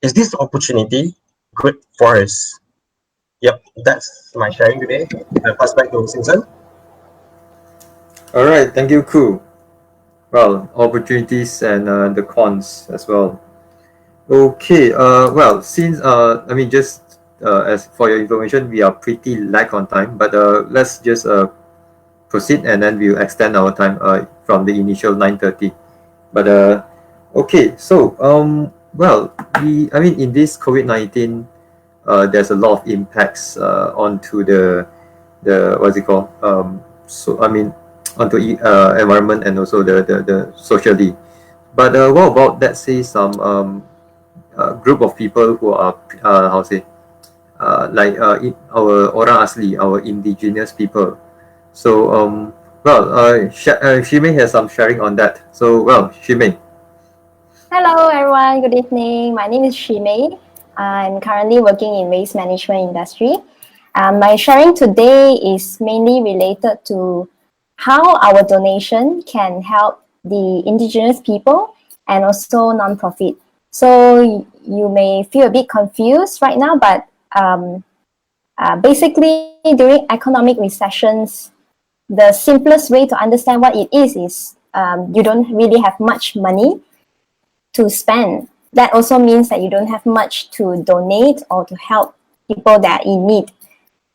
Is this opportunity good for us? Yep, that's my sharing today. I'll pass back to Simpson. All right, thank you, Ku. Well, opportunities and the cons as well. Okay, well, since just as for your information, we are pretty lack on time, but let's just proceed and then we'll extend our time from the initial 9:30. But okay, so well, in this COVID-19, there's a lot of impacts onto the what's it called onto environment and also the socially. But what about, let's say, some group of people who are our orang asli, our indigenous people. So Shimei has some sharing on that. So Shimei. Hello everyone, good evening. My name is Shimei. I'm currently working in waste management industry. My sharing today is mainly related to how our donation can help the indigenous people and also non-profit. So you may feel a bit confused right now, but basically during economic recessions, the simplest way to understand what it is you don't really have much money to spend. That also means that you don't have much to donate or to help people that are in need.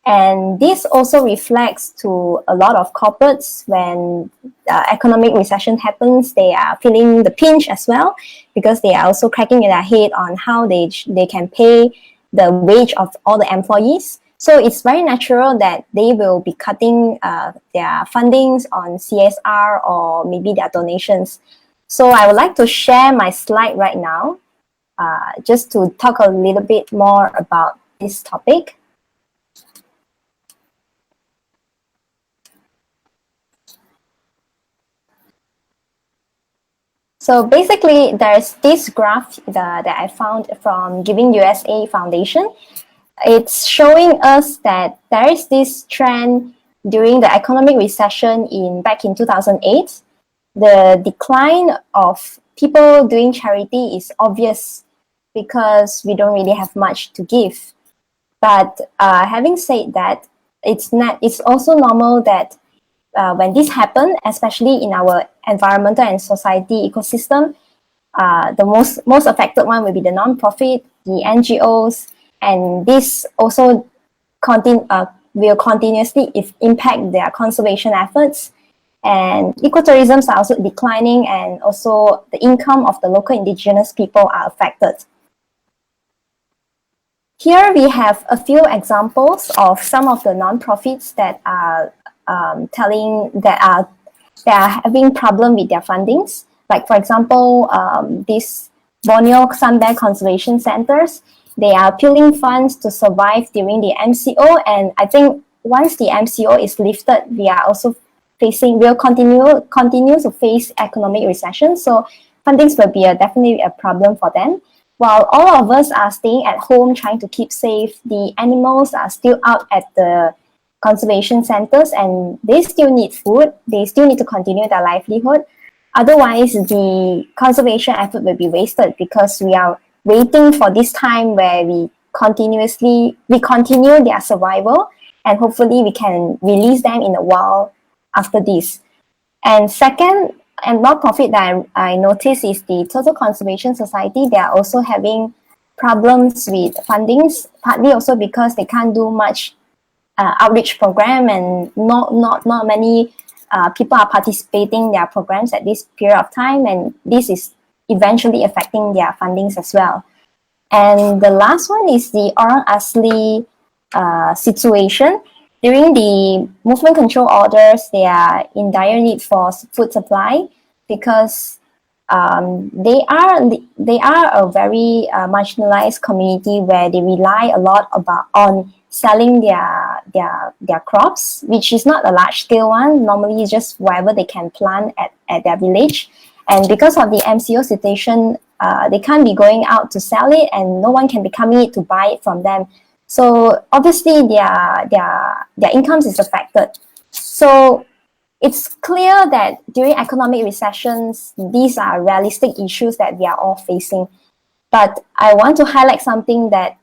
And this also reflects to a lot of corporates when economic recession happens, they are feeling the pinch as well because they are also cracking their head on how they can pay the wage of all the employees. So it's very natural that they will be cutting their fundings on CSR or maybe their donations. So I would like to share my slide right now just to talk a little bit more about this topic. So basically, there's this graph that I found from Giving USA Foundation. It's showing us that there is this trend during the economic recession back in 2008. The decline of people doing charity is obvious because we don't really have much to give. But having said that, it's also normal that when this happens, especially in our environmental and society ecosystem, the most affected one will be the non-profit, the NGOs, and this also will continuously impact their conservation efforts. And ecotourisms are also declining, and also the income of the local indigenous people are affected. Here we have a few examples of some of the non-profits that are having problem with their fundings. Like for example, this Borneo Sun Bear Conservation Centers, they are appealing funds to survive during the MCO, and I think once the MCO is lifted, we'll continue to face economic recession. So fundings will be definitely a problem for them. While all of us are staying at home trying to keep safe, the animals are still out at the conservation centers and they still need food. They still need to continue their livelihood. Otherwise, the conservation effort will be wasted because we are waiting for this time where we continue their survival, and hopefully we can release them in a while after this. And second, and non-profit that I noticed is the Total Conservation Society. They are also having problems with fundings, partly also because they can't do much outreach program, and not many people are participating in their programs at this period of time, and this is eventually affecting their fundings as well. And the last one is the Orang Asli situation. During the movement control orders, they are in dire need for food supply because they are a very marginalized community where they rely a lot on selling their crops, which is not a large scale one. Normally, it's just whatever they can plant at their village. And because of the MCO situation, they can't be going out to sell it, and no one can be coming in to buy it from them. So obviously their incomes is affected. So it's clear that during economic recessions, these are realistic issues that we are all facing. But I want to highlight something that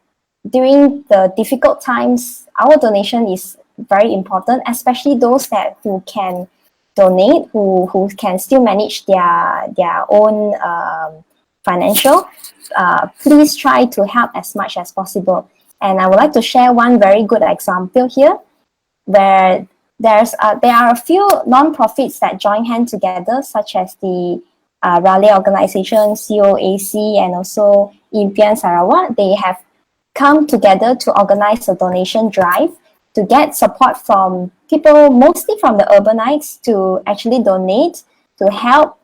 during the difficult times, our donation is very important, especially those who can donate, who can still manage their own financial. Please try to help as much as possible. And I would like to share one very good example here, where there are a few non-profits that join hands together, such as the Raleigh organization, COAC, and also Impian Sarawak. They have come together to organize a donation drive to get support from people, mostly from the urbanites, to actually donate to help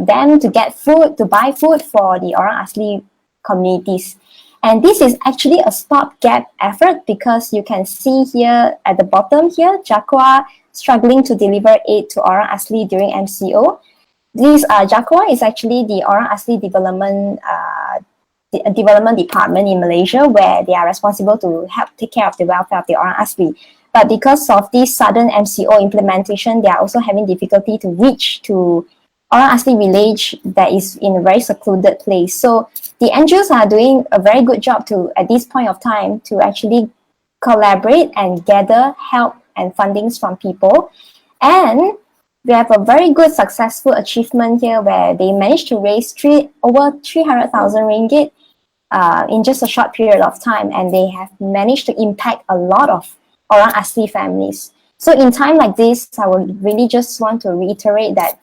them to get food, to buy food for the Orang Asli communities. And this is actually a stopgap effort because you can see here at the bottom here, Jakwa struggling to deliver aid to Orang Asli during MCO. This Jakwa is actually the Orang Asli development department in Malaysia, where they are responsible to help take care of the welfare of the Orang Asli. But because of this sudden MCO implementation, they are also having difficulty to reach to Orang Asli village that is in a very secluded place. So the NGOs are doing a very good job at this point of time, to actually collaborate and gather help and fundings from people. And we have a very good successful achievement here where they managed to raise over 300,000 ringgit in just a short period of time, and they have managed to impact a lot of Orang Asli families. So in time like this, I would really just want to reiterate that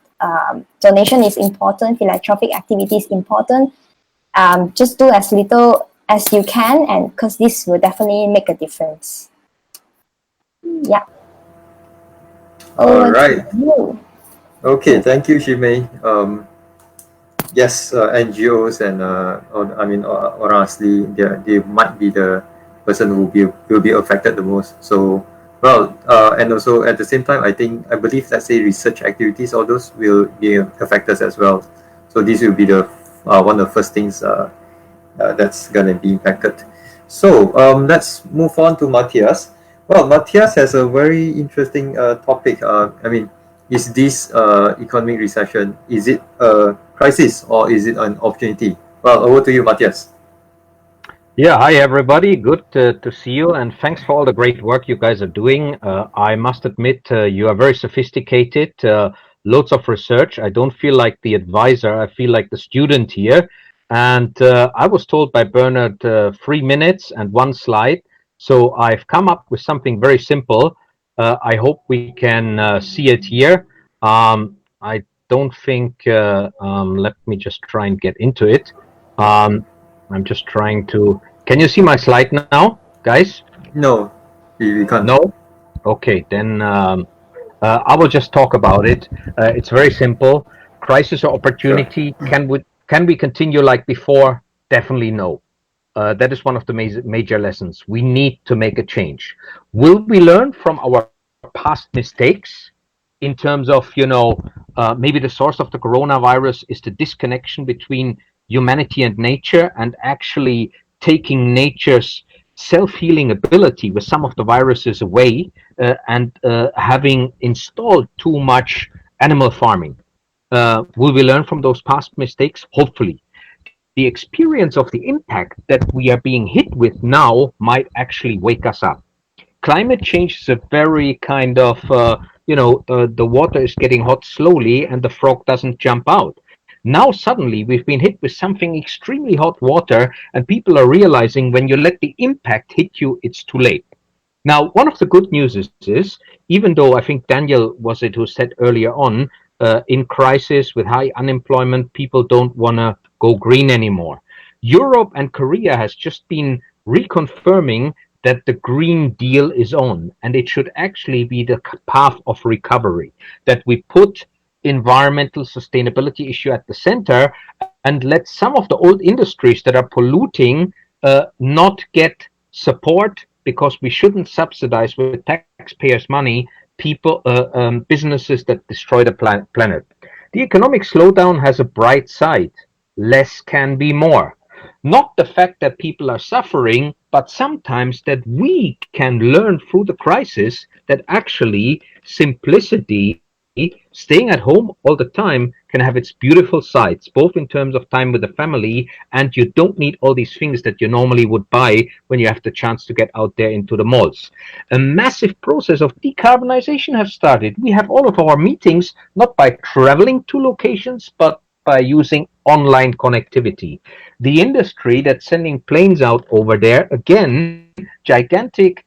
donation is important, philanthropic activity is important. Just do as little as you can, and because this will definitely make a difference. Yeah. All right. Okay, thank you, Shimei. Yes, NGOs and Orang Asli, they might be the person who will be affected the most. So, well, and also at the same time, I believe, let's say, research activities, all those will be affected as well. So this will be the one of the first things that's going to be impacted. So let's move on to Matthias. Well, Matthias has a very interesting topic. I mean, is this economic recession, is it a crisis or is it an opportunity? Well, over to you, Matthias. Yeah, hi everybody. Good to see you, and thanks for all the great work you guys are doing. I must admit, you are very sophisticated, loads of research. I don't feel like the advisor, I feel like the student here. And I was told by Bernard 3 minutes and 1 slide. So I've come up with something very simple. I hope we can see it here. I don't think, let me just try and get into it. I'm just trying to. Can you see my slide now, guys? No, we can't. No? Okay, then I will just talk about it. It's very simple. Crisis or opportunity. Sure. Can we continue like before? Definitely no. That is one of the major lessons. We need to make a change. Will we learn from our past mistakes in terms of, maybe the source of the coronavirus is the disconnection between humanity and nature, and actually taking nature's self-healing ability with some of the viruses away, and having installed too much animal farming. Will we learn from those past mistakes? Hopefully. The experience of the impact that we are being hit with now might actually wake us up. Climate change is a very kind of, the water is getting hot slowly and the frog doesn't jump out. Now suddenly we've been hit with something extremely hot water, and people are realizing when you let the impact hit you, it's too late. Now, one of the good news is even though I think Daniel was it who said earlier on, in crisis with high unemployment, people don't want to go green anymore. Europe and Korea has just been reconfirming that the Green Deal is on, and it should actually be the path of recovery, that we put environmental sustainability issue at the center and let some of the old industries that are polluting not get support, because we shouldn't subsidize with taxpayers' money businesses that destroy the planet. The economic slowdown has a bright side. Less can be more. Not the fact that people are suffering, but sometimes that we can learn through the crisis that actually simplicity, staying at home all the time, can have its beautiful sides, both in terms of time with the family, and you don't need all these things that you normally would buy when you have the chance to get out there into the malls. A massive process of decarbonization has started. We have all of our meetings not by traveling to locations, but by using online connectivity. The industry that's sending planes out over there, again, gigantic,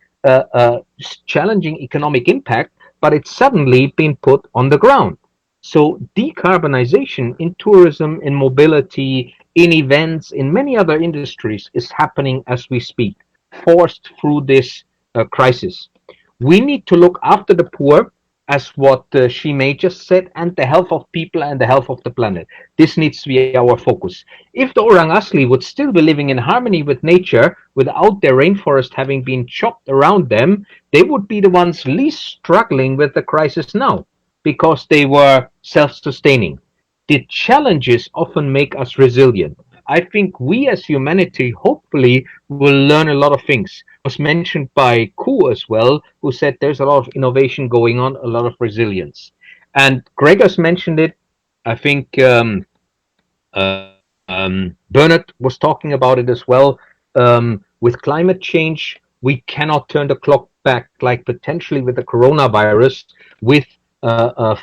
challenging economic impact, but it's suddenly been put on the ground. So decarbonization in tourism, in mobility, in events, in many other industries is happening as we speak, forced through this crisis. We need to look after the poor, as what Shimei just said, and the health of people and the health of the planet. This needs to be our focus. If the Orang Asli would still be living in harmony with nature, without their rainforest having been chopped around them, they would be the ones least struggling with the crisis now, because they were self-sustaining. The challenges often make us resilient. I think we as humanity hopefully will learn a lot of things. It was mentioned by Ku as well, who said there's a lot of innovation going on, a lot of resilience. And Gregor's mentioned it. I think Bernard was talking about it as well. With climate change, we cannot turn the clock back, like potentially with the coronavirus, with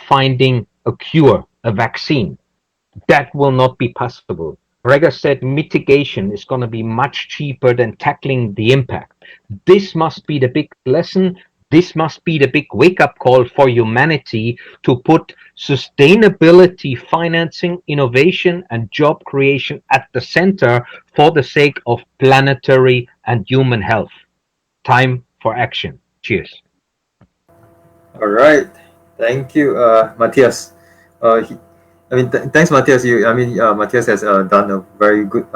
finding a cure, a vaccine. That will not be possible. Gregor said mitigation is going to be much cheaper than tackling the impact. This must be the big lesson. This must be the big wake-up call for humanity to put sustainability, financing, innovation, and job creation at the center for the sake of planetary and human health. Time for action. Cheers. All right. Thank you, Matthias. Thanks, Matthias. Matthias has done a very good,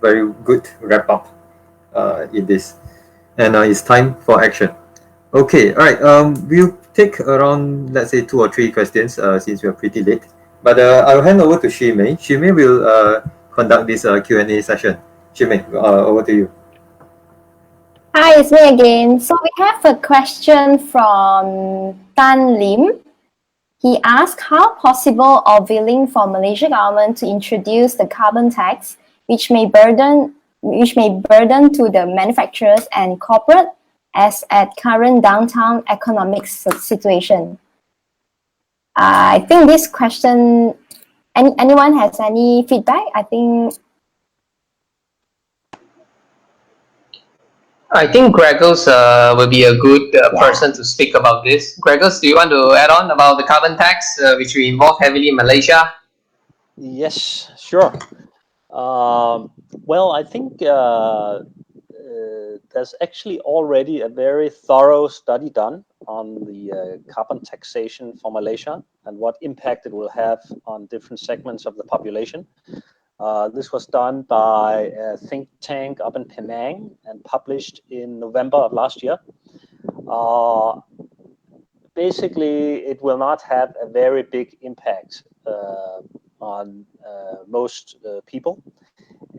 very good wrap up in this, and it's time for action. Okay, all right. We'll take around, let's say, 2 or 3 questions since we are pretty late. But I'll hand over to Shimei. Shimei will conduct this Q&A session. Shimei, over to you. Hi, it's me again. So we have a question from Tan Lim. He asked how possible or willing for Malaysia government to introduce the carbon tax, which may burden to the manufacturers and corporate as at current downtown economic situation. I think this question, anyone has any feedback? I think Gregos will be a good person to speak about this. Gregos, do you want to add on about the carbon tax, which will involve heavily in Malaysia? Yes, sure. Well, I think there's actually already a very thorough study done on the carbon taxation for Malaysia and what impact it will have on different segments of the population. This was done by a think tank up in Penang and published in November of last year. Basically, it will not have a very big impact on most people.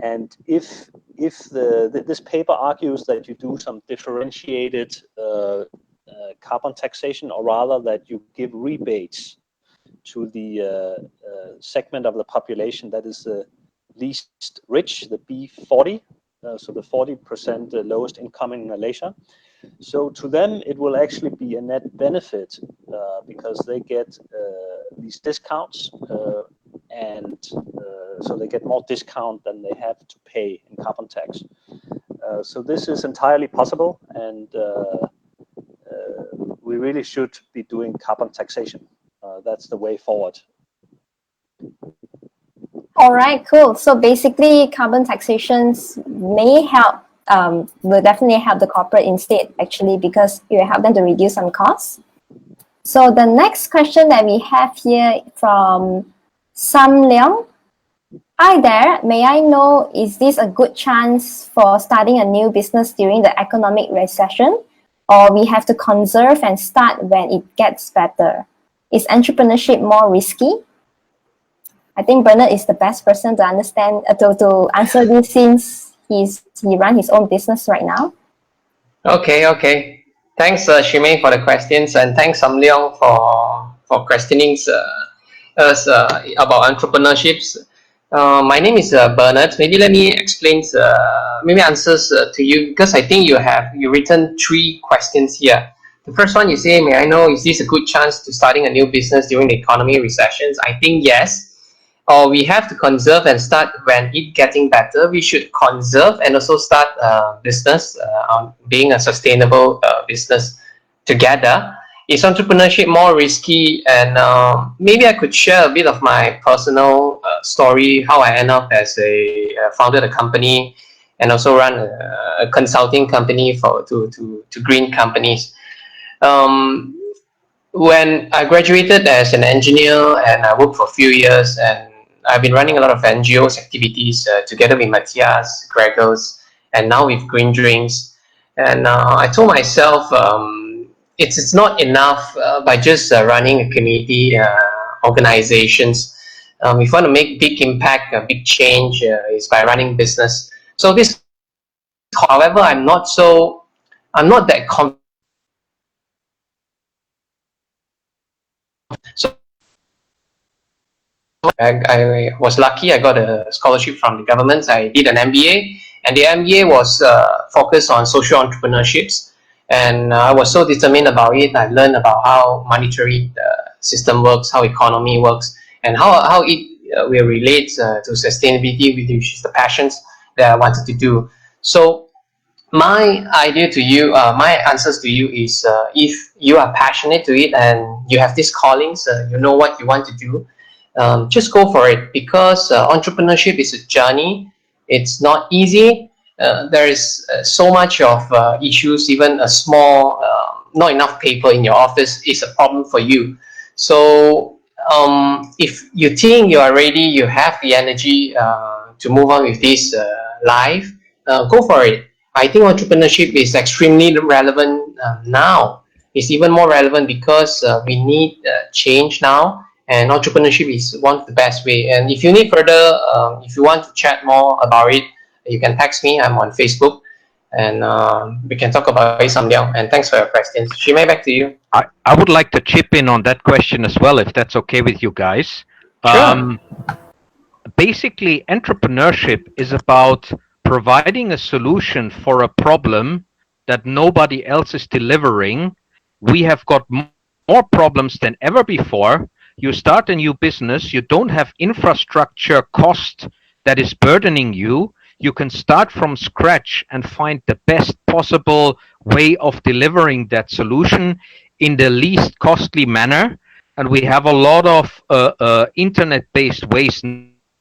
And if this paper argues that you do some differentiated carbon taxation, or rather that you give rebates to the segment of the population that is least rich, the B40, so the 40% lowest income in Malaysia. So to them, it will actually be a net benefit because they get these discounts and so they get more discount than they have to pay in carbon tax. So this is entirely possible, and we really should be doing carbon taxation. That's the way forward. all right, cool. So basically, carbon taxations may help, will definitely help the corporate instead, actually, because it will help them to reduce some costs. So the next question that we have here from Sam Leong. Hi there, may I know, is this a good chance for starting a new business during the economic recession, or we have to conserve and start when it gets better? Is entrepreneurship more risky? I think Bernard is the best person to understand to answer this, since he runs his own business right now. Okay. Thanks, Shimei, for the questions, and thanks, Sam Leong, for questioning us about entrepreneurships. My name is Bernard. Maybe let me explain, maybe answers to you, because I think you written 3 questions here. The first one, you say, may I know, is this a good chance to starting a new business during the economy recessions? I think yes. Or we have to conserve and start when it getting better. We should conserve and also start business on being a sustainable business together. Is entrepreneurship more risky? And maybe I could share a bit of my personal story, how I end up as founded a company and also run a consulting company to green companies. When I graduated as an engineer and I worked for a few years, and I've been running a lot of NGOs activities together with Matthias, Gregos, and now with Green Drinks. And I told myself it's not enough by just running a community organizations. If you want to make big impact, a big change, is by running business. So this, however, I'm not that confident. So I was lucky. I got a scholarship from the government. I did an MBA, and the MBA was focused on social entrepreneurships. And I was so determined about it. I learned about how monetary system works, how economy works, and how it will relate to sustainability, which is the passions that I wanted to do. So my idea to you, my answers to you is, if you are passionate to it and you have these callings, you know what you want to do, just go for it, because entrepreneurship is a journey. It's not easy. There is so much of issues. Even a small, not enough paper in your office is a problem for you. So if you think you are ready, you have the energy to move on with this life, go for it. I think entrepreneurship is extremely relevant now. It's even more relevant because we need change now, and entrepreneurship is one of the best way. And if you need further, if you want to chat more about it, you can text me. I'm on Facebook, and we can talk about it someday. And thanks for your questions. Shimei, back to you. I would like to chip in on that question as well, if that's okay with you guys. Sure. Basically, entrepreneurship is about providing a solution for a problem that nobody else is delivering. We have got more problems than ever before. You start a new business, you don't have infrastructure cost that is burdening you. You can start from scratch and find the best possible way of delivering that solution in the least costly manner. And we have a lot of internet-based ways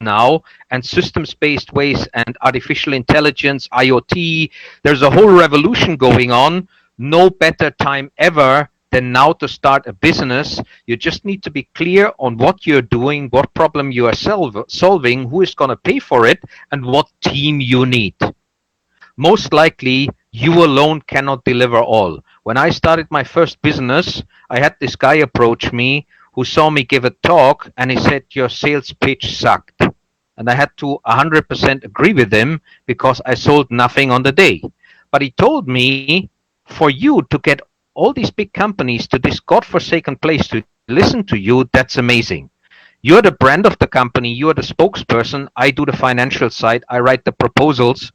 now, and systems-based ways, and artificial intelligence, IoT. There's a whole revolution going on. No better time ever than now to start a business. You just need to be clear on what you're doing, what problem you are solving, who is going to pay for it, and what team you need. Most likely, you alone cannot deliver all. When I started my first business, I had this guy approach me who saw me give a talk, and he said, your sales pitch sucked. And I had to 100% agree with him, because I sold nothing on the day. But he told me, for you to get all these big companies to this godforsaken place to listen to you, that's amazing. You're the brand of the company, you're the spokesperson, I do the financial side, I write the proposals.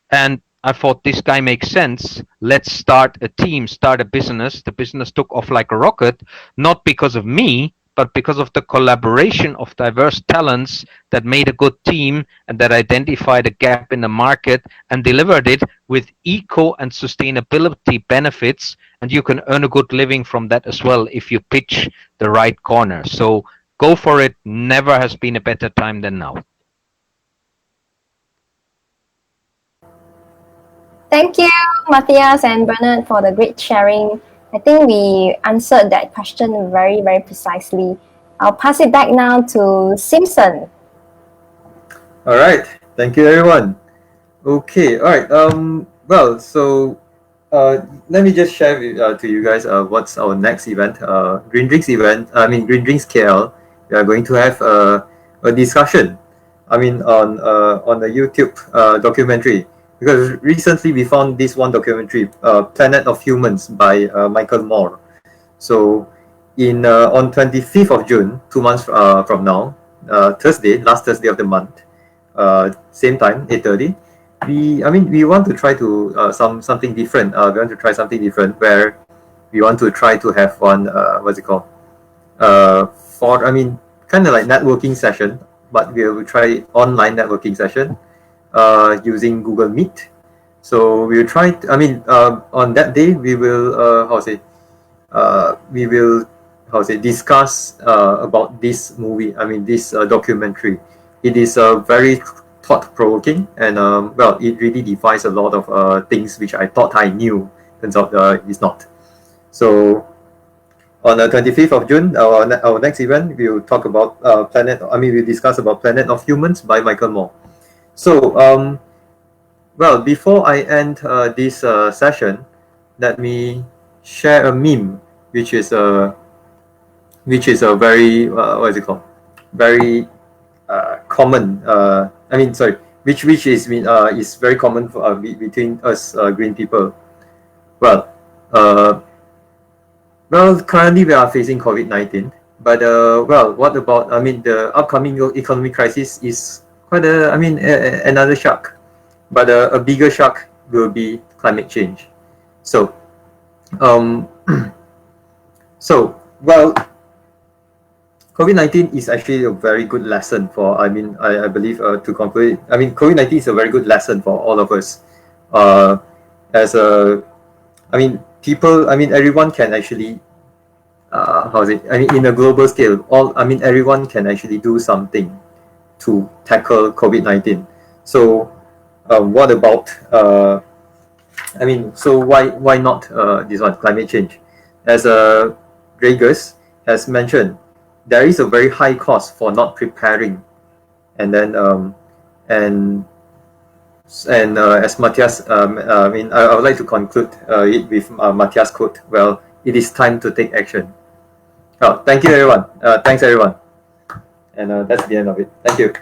And I thought, this guy makes sense. Let's start a team, start a business. The business took off like a rocket, not because of me, but because of the collaboration of diverse talents that made a good team and that identified a gap in the market and delivered it with eco and sustainability benefits. And you can earn a good living from that as well if you pitch the right corner. So go for it. Never has been a better time than now. Thank you, Matthias and Bernard, for the great sharing. I think we answered that question very, very precisely. I'll pass it back now to Simpson. All right. Thank you, everyone. Okay. All right. Well, so let me just share to you guys what's our next event. Green Drinks event. Green Drinks KL. We are going to have a discussion. On the YouTube documentary. Because recently we found this one documentary, Planet of Humans by Michael Moore. So on 25th of June, 2 months from now, Thursday, last Thursday of the month, same time, 8:30, we want to try to something different. We want to try something different where we want to try to have one, kind of like networking session, but we will try online networking session. Using Google Meet. So we will try on that day we will discuss about this movie, this documentary. It is very thought-provoking, and it really defies a lot of things which I thought I knew. Turns out it's not. So on the 25th of June, our next event, we will talk about we'll discuss about Planet of Humans by Michael Moore. So, before I end this session, let me share a meme, which is a very very common. Which is very common for between us green people. Currently we are facing COVID-19, but what about the upcoming economic crisis is quite another shock, but a bigger shock will be climate change. So, COVID-19 is actually a very good lesson for. I believe to conclude, COVID-19 is a very good lesson for all of us. Everyone can actually. In a global scale, everyone can actually do something to tackle COVID-19. So what about why not this one, climate change? As Gregers has mentioned, there is a very high cost for not preparing, and then as Matthias, I would like to conclude it with Matthias' quote. Well, it is time to take action. Oh, thank you, everyone. Thanks, everyone. And that's the end of it. Thank you.